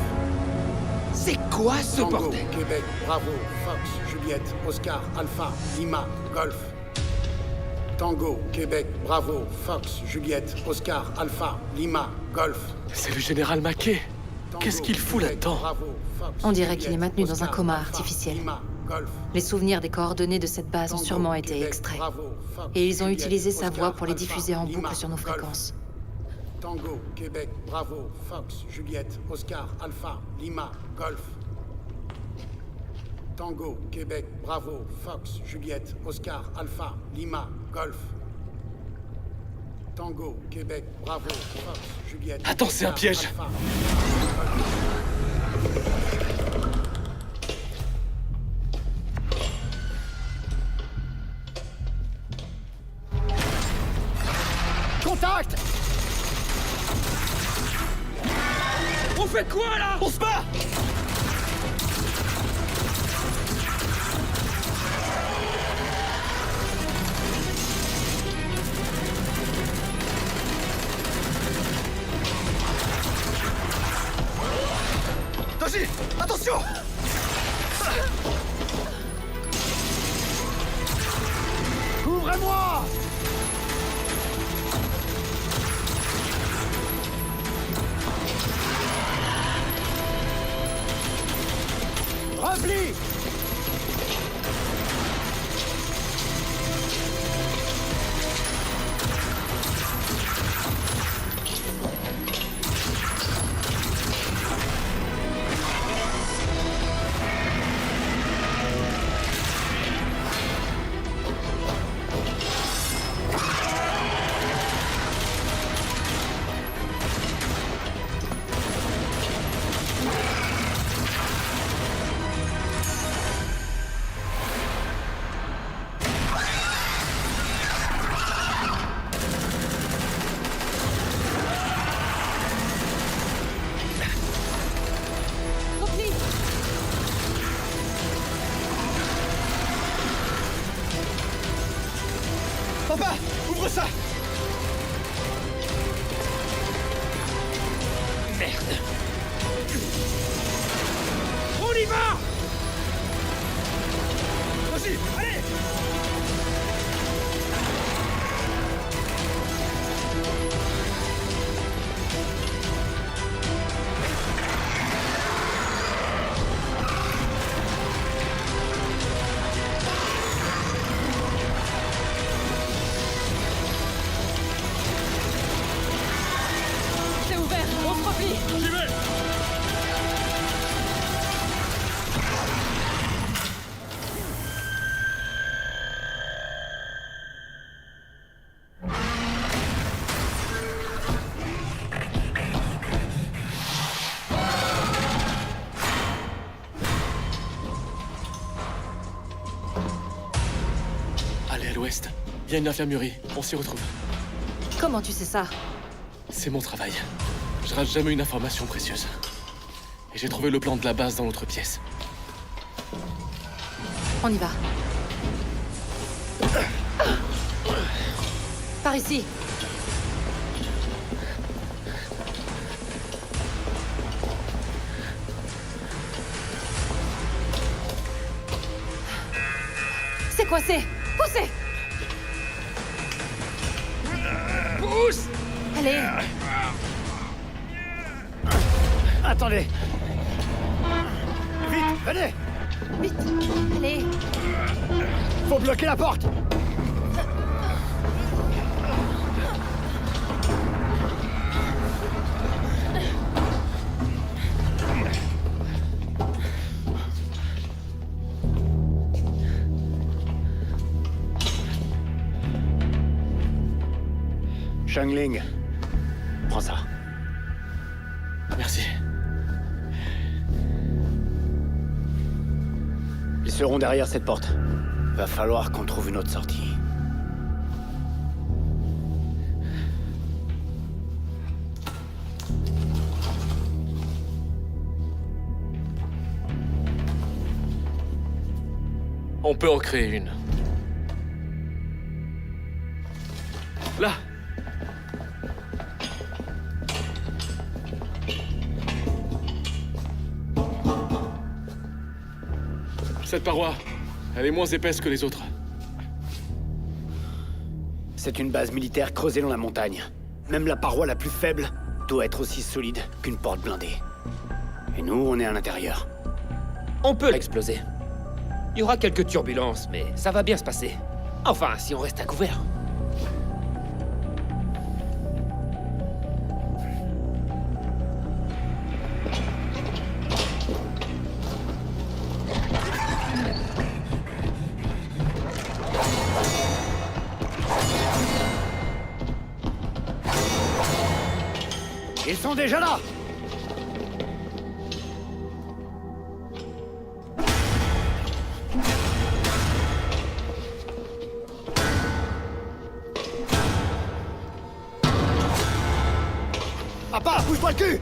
C'est quoi ce Tango, bordel? Québec, Bravo, Fox, Juliette, Oscar, Alpha, Lima, Golf. Tango, Québec, Bravo, Fox, Juliette, Oscar, Alpha, Lima, Golf. C'est le général Mackay. Qu'est-ce qu'il fout là-dedans? On dirait qu'il est maintenu dans un coma artificiel. Les souvenirs des coordonnées de cette base ont sûrement été extraits. Et ils ont utilisé sa voix pour les diffuser en boucle sur nos fréquences. Tango, Québec, Bravo, Fox, Juliette, Oscar, Alpha, Lima, Golf. Tango, Québec, Bravo, Fox, Juliette, Oscar, Alpha, Lima, Golf. Tango, Québec, Bravo, Fox, Juliette... Attends, c'est un piège! Alpha, Contact! On fait quoi là? On se bat! Toshi, attention! Couvrez-moi! Repli! Papa, ouvre ça! Merde! On y va! Vas-y, allez! l'ouest. Il y a une infirmerie. On s'y retrouve. Comment tu sais ça? C'est mon travail. Je rate jamais une information précieuse. Et j'ai trouvé le plan de la base dans l'autre pièce. On y va. Par ici. C'est coincé. Poussez. Pousse. Allez. Attendez. Vite, venez. Vite. Allez. Faut bloquer la porte. Shangling, prends ça. Merci. Ils seront derrière cette porte. Va falloir qu'on trouve une autre sortie. On peut en créer une. Là. Cette paroi, elle est moins épaisse que les autres. C'est une base militaire creusée dans la montagne. Même la paroi la plus faible doit être aussi solide qu'une porte blindée. Et nous, on est à l'intérieur. On peut l'exploser. Il y aura quelques turbulences, mais ça va bien se passer. Enfin, si on reste à couvert. Ils sont déjà là! Papa, bouge-toi le cul!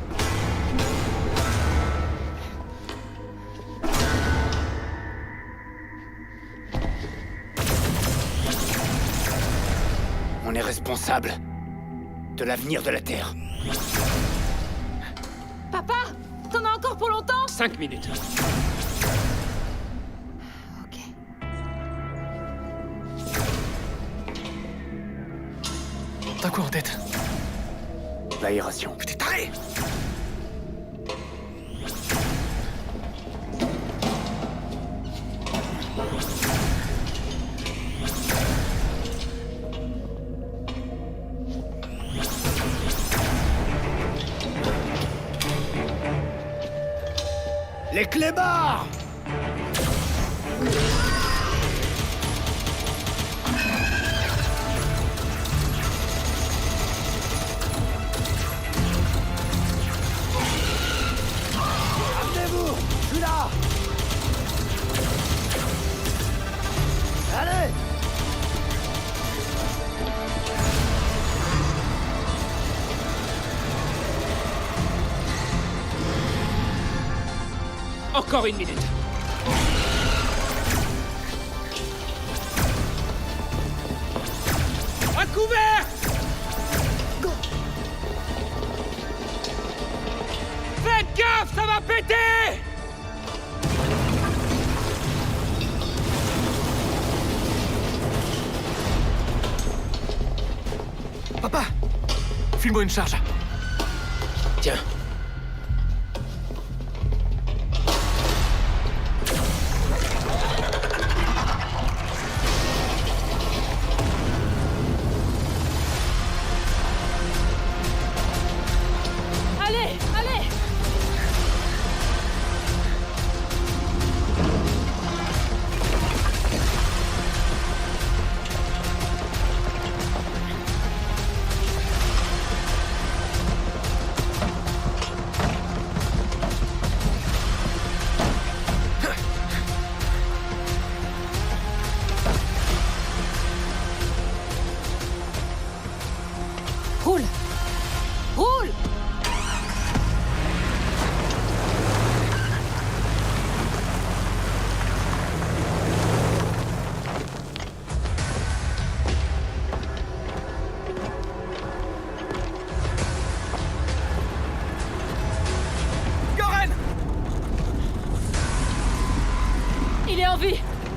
On est responsable de l'avenir de la Terre. Papa, t'en as encore pour longtemps? 5 minutes. Ok. T'as quoi en tête? L'aération. T'es taré! Les clébards! Amenez-vous! Je suis là! Allez! Encore 1 minute. À couvert! Faites gaffe, ça va péter! Papa! File-moi une charge. Tiens. Allez, allez!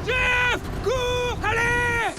Jeff! Cours! Allez!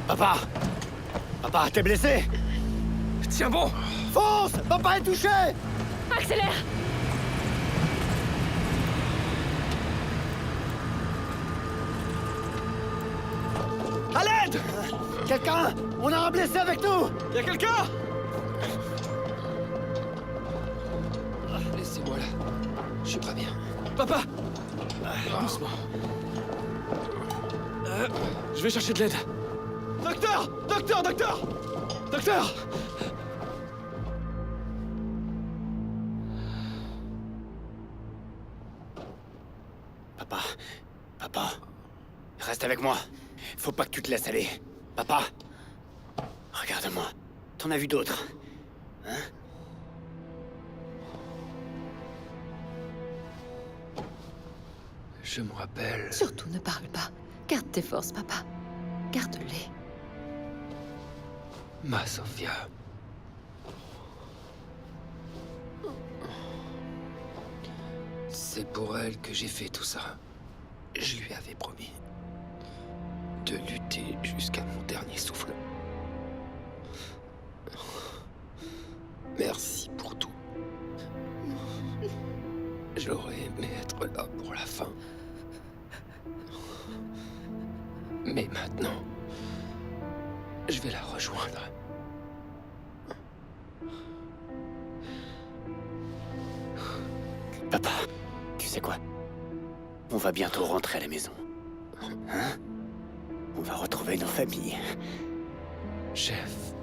Papa! Papa, t'es blessé? Tiens bon! Fonce! Papa est touché! Accélère! À l'aide! Quelqu'un! On a un blessé avec nous! Y'a quelqu'un? Laissez-moi là. Je suis pas bien. Papa! Doucement. Je vais chercher de l'aide. Docteur! Docteur! Docteur! Docteur! Papa. Papa. Reste avec moi. Faut pas que tu te laisses aller. Papa. Regarde-moi. T'en as vu d'autres. Hein? Je me rappelle. Surtout ne parle pas. Garde tes forces, papa. Garde-les. Ma Sophia. C'est pour elle que j'ai fait tout ça. Je lui avais promis de lutter jusqu'à mon dernier souffle. Merci pour tout. J'aurais aimé être là pour la fin. Mais maintenant, je vais la rejoindre. Papa, tu sais quoi? On va bientôt rentrer à la maison. Hein? On va retrouver nos familles. Chef.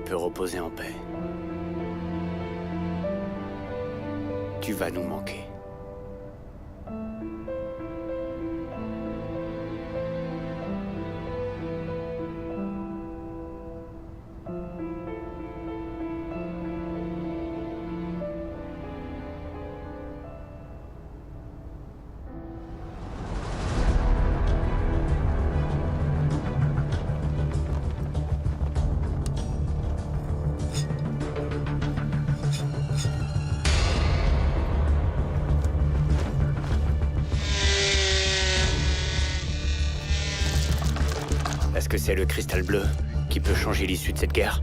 Tu peux reposer en paix. Tu vas nous manquer. Est-ce que c'est le cristal bleu qui peut changer l'issue de cette guerre?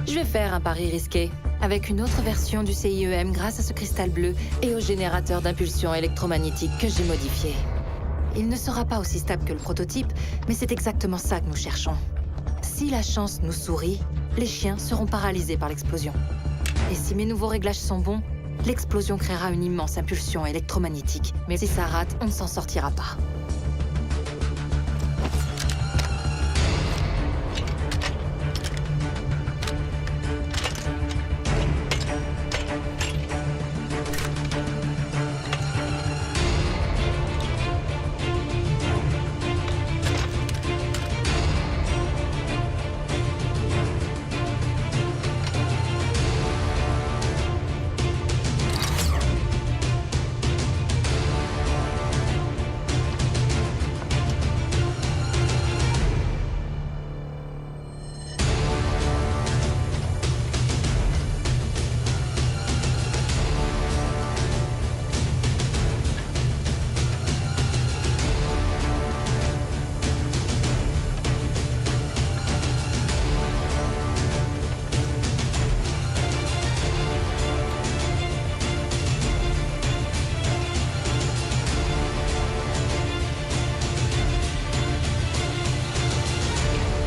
Je vais faire un pari risqué. Avec une autre version du CIEM grâce à ce cristal bleu et au générateur d'impulsion électromagnétique que j'ai modifié. Il ne sera pas aussi stable que le prototype, mais c'est exactement ça que nous cherchons. Si la chance nous sourit, les chiens seront paralysés par l'explosion. Et si mes nouveaux réglages sont bons, l'explosion créera une immense impulsion électromagnétique. Mais si ça rate, on ne s'en sortira pas.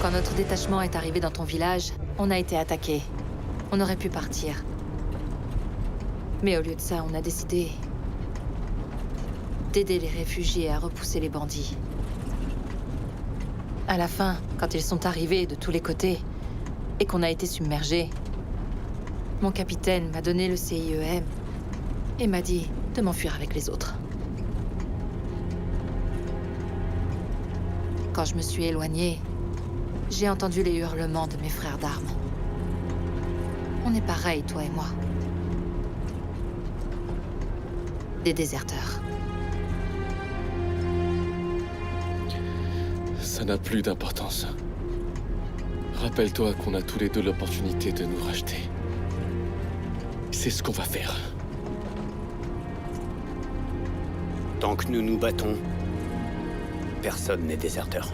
Quand notre détachement est arrivé dans ton village, on a été attaqué. On aurait pu partir. Mais au lieu de ça, on a décidé d'aider les réfugiés à repousser les bandits. À la fin, quand ils sont arrivés de tous les côtés et qu'on a été submergés, mon capitaine m'a donné le CIEM et m'a dit de m'enfuir avec les autres. Quand je me suis éloignée, j'ai entendu les hurlements de mes frères d'armes. On est pareil, toi et moi. Des déserteurs. Ça n'a plus d'importance. Rappelle-toi qu'on a tous les deux l'opportunité de nous racheter. C'est ce qu'on va faire. Tant que nous nous battons, personne n'est déserteur.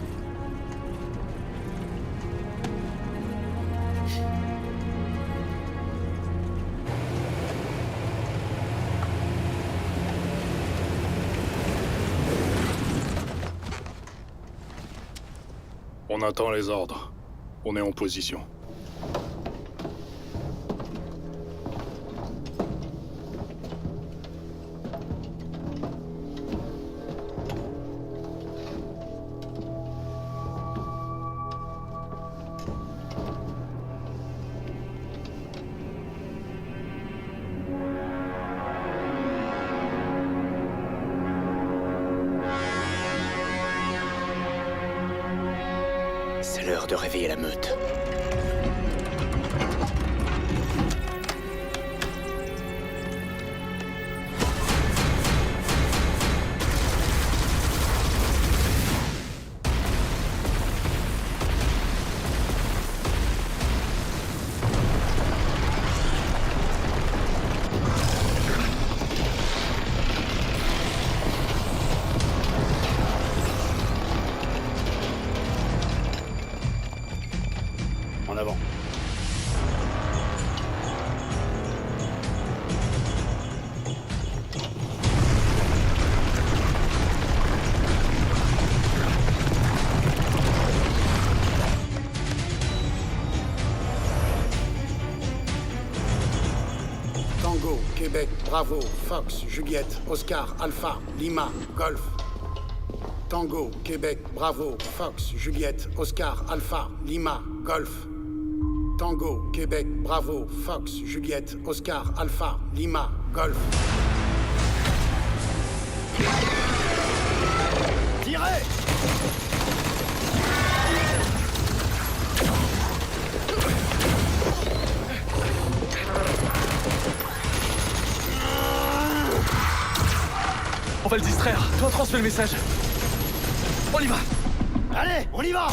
On attend les ordres. On est en position. C'est l'heure de réveiller la meute. En avant. Tango, Québec, Bravo, Fox, Juliette, Oscar, Alpha, Lima, Golf. Tango, Québec, Bravo, Fox, Juliette, Oscar, Alpha, Lima, Golf. Tango, Québec, Bravo, Fox, Juliette, Oscar, Alpha, Lima, Golf. Tirez! On va le distraire. Toi, transmets le message. On y va. Allez, on y va!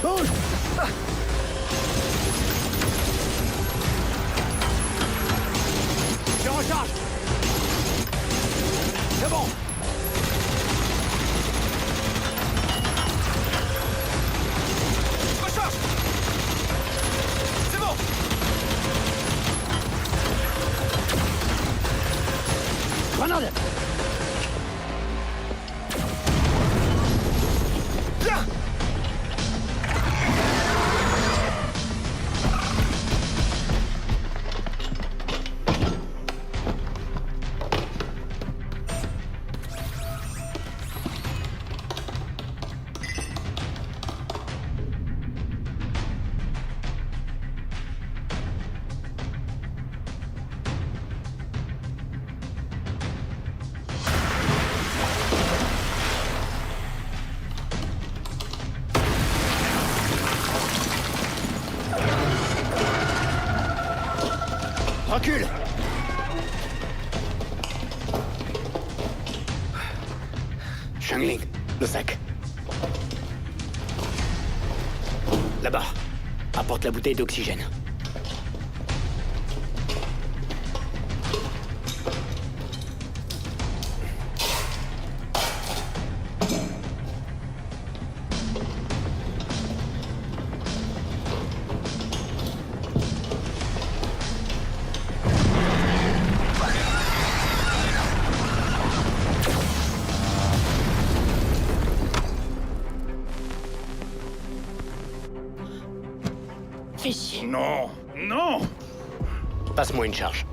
Bouge! Je recharge! C'est bon! Recharge! C'est bon! Grenade! Là! Recule! Shangling, le sac. Là-bas. Apporte la bouteille d'oxygène. Fais chier. Non! Non! Passe-moi une charge.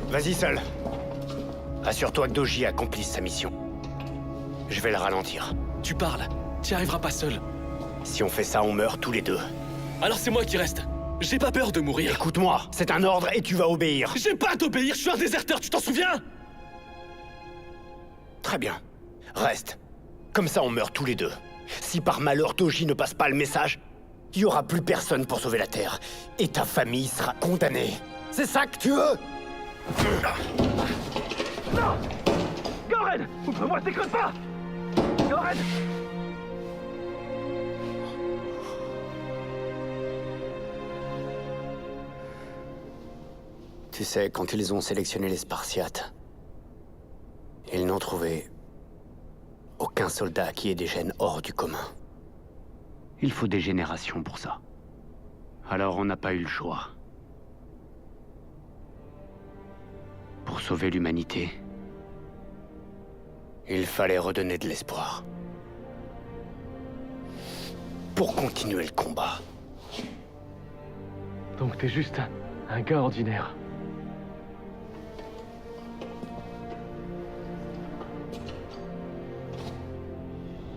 Vas-y seul. Assure-toi que Doji accomplisse sa mission. Je vais le ralentir. Tu parles. Tu arriveras pas seul. Si on fait ça, on meurt tous les deux. Alors c'est moi qui reste. J'ai pas peur de mourir. Écoute-moi, c'est un ordre et tu vas obéir. J'ai pas à t'obéir, je suis un déserteur, tu t'en souviens? Très bien. Reste. Comme ça, on meurt tous les deux. Si par malheur Doji ne passe pas le message, il y aura plus personne pour sauver la Terre. Et ta famille sera condamnée. C'est ça que tu veux? Non! Goren! Ouvre-moi ces codes pas! Goren! Tu sais, quand ils ont sélectionné les Spartiates, ils n'ont trouvé aucun soldat qui ait des gènes hors du commun. Il faut des générations pour ça. Alors on n'a pas eu le choix. Pour sauver l'humanité, il fallait redonner de l'espoir. Pour continuer le combat. Donc t'es juste un gars ordinaire.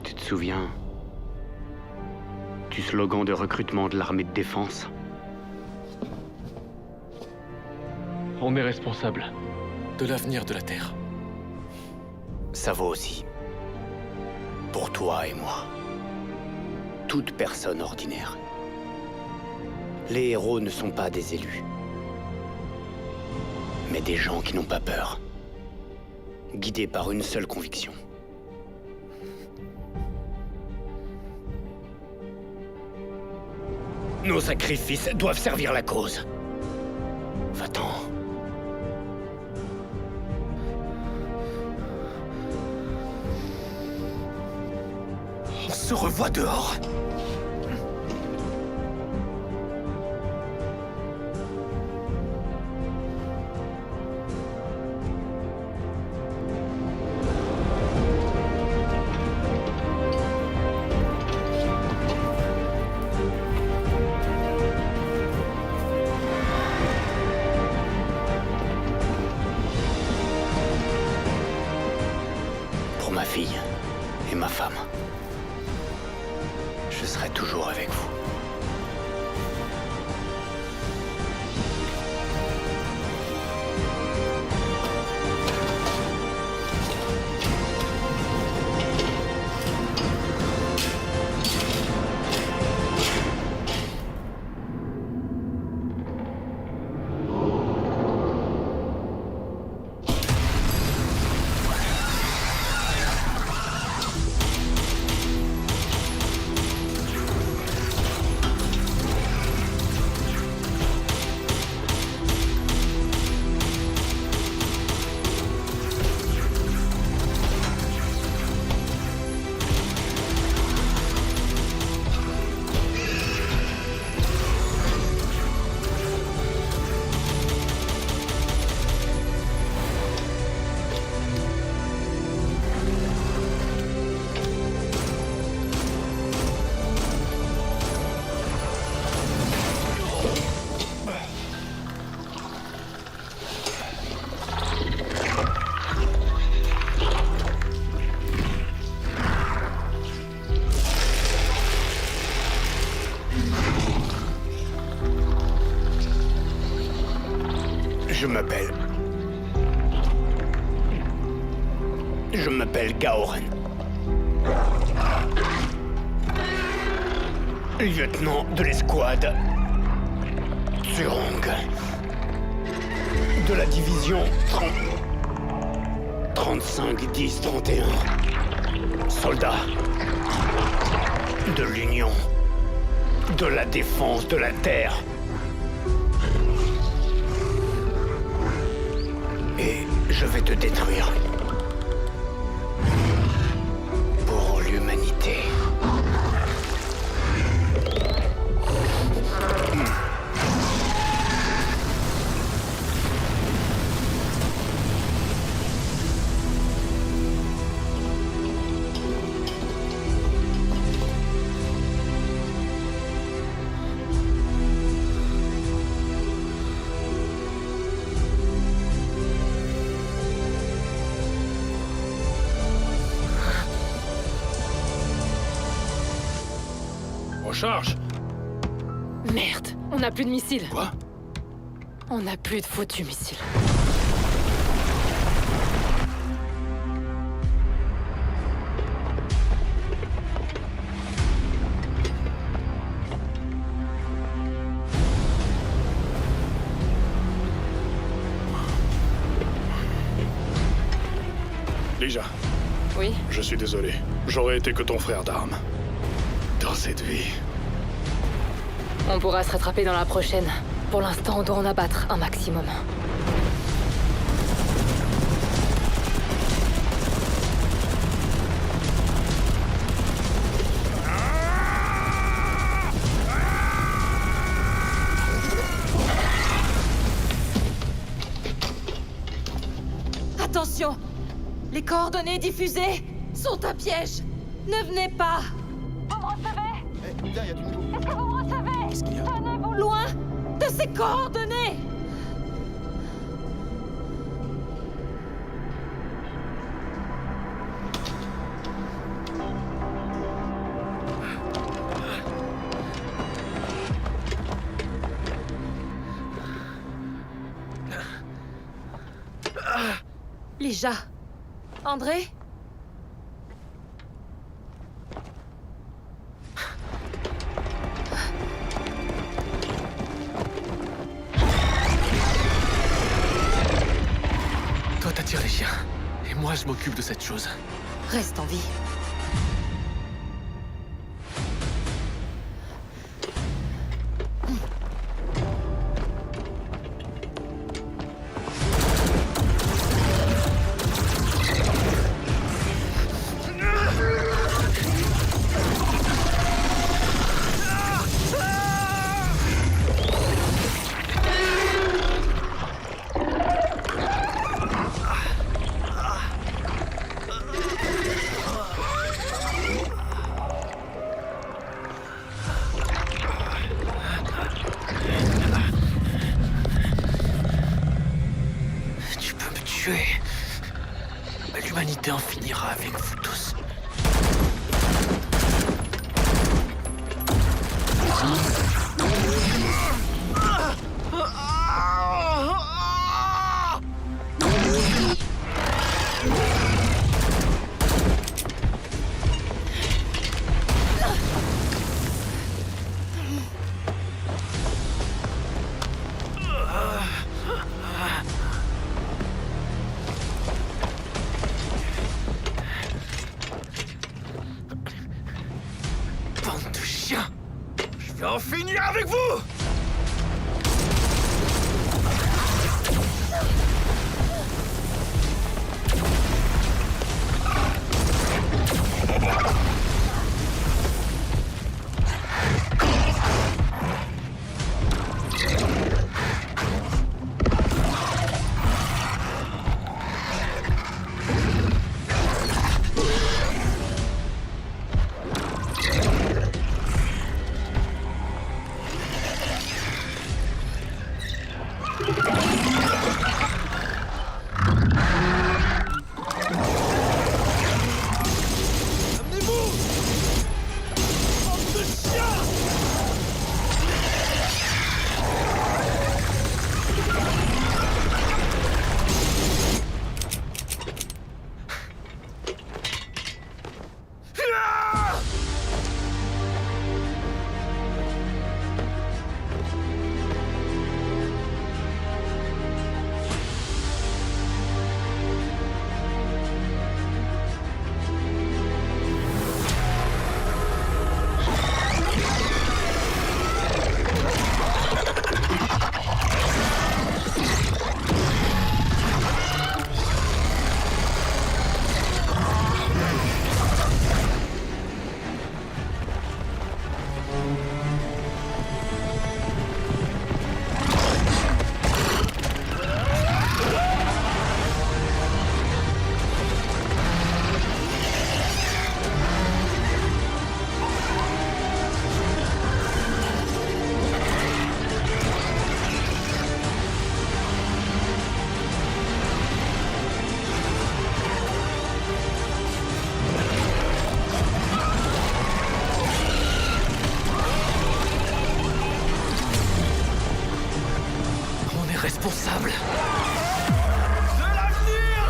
Tu te souviens du slogan de recrutement de l'armée de défense? On est responsable de l'avenir de la Terre. Ça vaut aussi pour toi et moi. Toute personne ordinaire. Les héros ne sont pas des élus, mais des gens qui n'ont pas peur, guidés par une seule conviction. Nos sacrifices doivent servir la cause. Va-t'en. On se revoit dehors. fille et ma femme. Je serai toujours avec vous. Je m'appelle Gaoren. Lieutenant de l'escouade Tsurong. De la division 35-10-31. Soldat de l'Union. De la défense de la Terre. Et je vais te détruire. Pour l'humanité. Charge. Merde, on n'a plus de missiles. Quoi? On n'a plus de foutus missiles. Lija. Oui? Je suis désolé. J'aurais été que ton frère d'armes. Dans cette vie. On pourra se rattraper dans la prochaine. Pour l'instant, on doit en abattre un maximum. Attention! Les coordonnées diffusées sont un piège! Ne venez pas! Vous me recevez? Est-ce que vous me recevez? Qu'est-ce qu'il y a? Tenez-vous loin de ces coordonnées! Lija. André? Toi, t'attires les chiens. Et moi, je m'occupe de cette chose. Reste en vie. l'humanité en finira avec vous tous. Bande de chiens! Je vais en finir avec vous! Responsable de l'avenir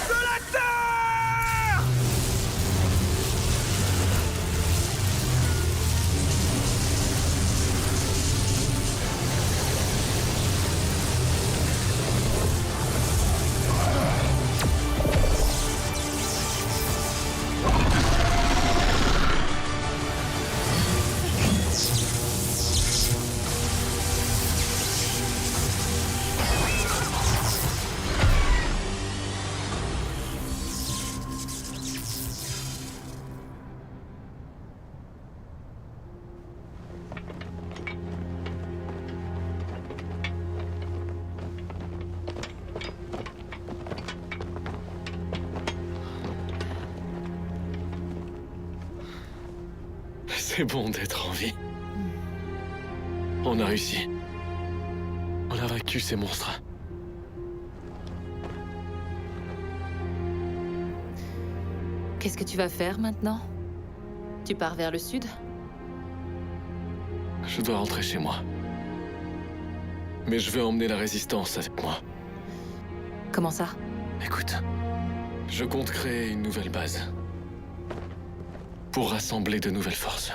de la Terre! C'est bon d'être en vie. On a réussi. On a vaincu ces monstres. Qu'est-ce que tu vas faire maintenant? Tu pars vers le sud? Je dois rentrer chez moi. Mais je veux emmener la résistance avec moi. Comment ça? Écoute, je compte créer une nouvelle base. Pour rassembler de nouvelles forces.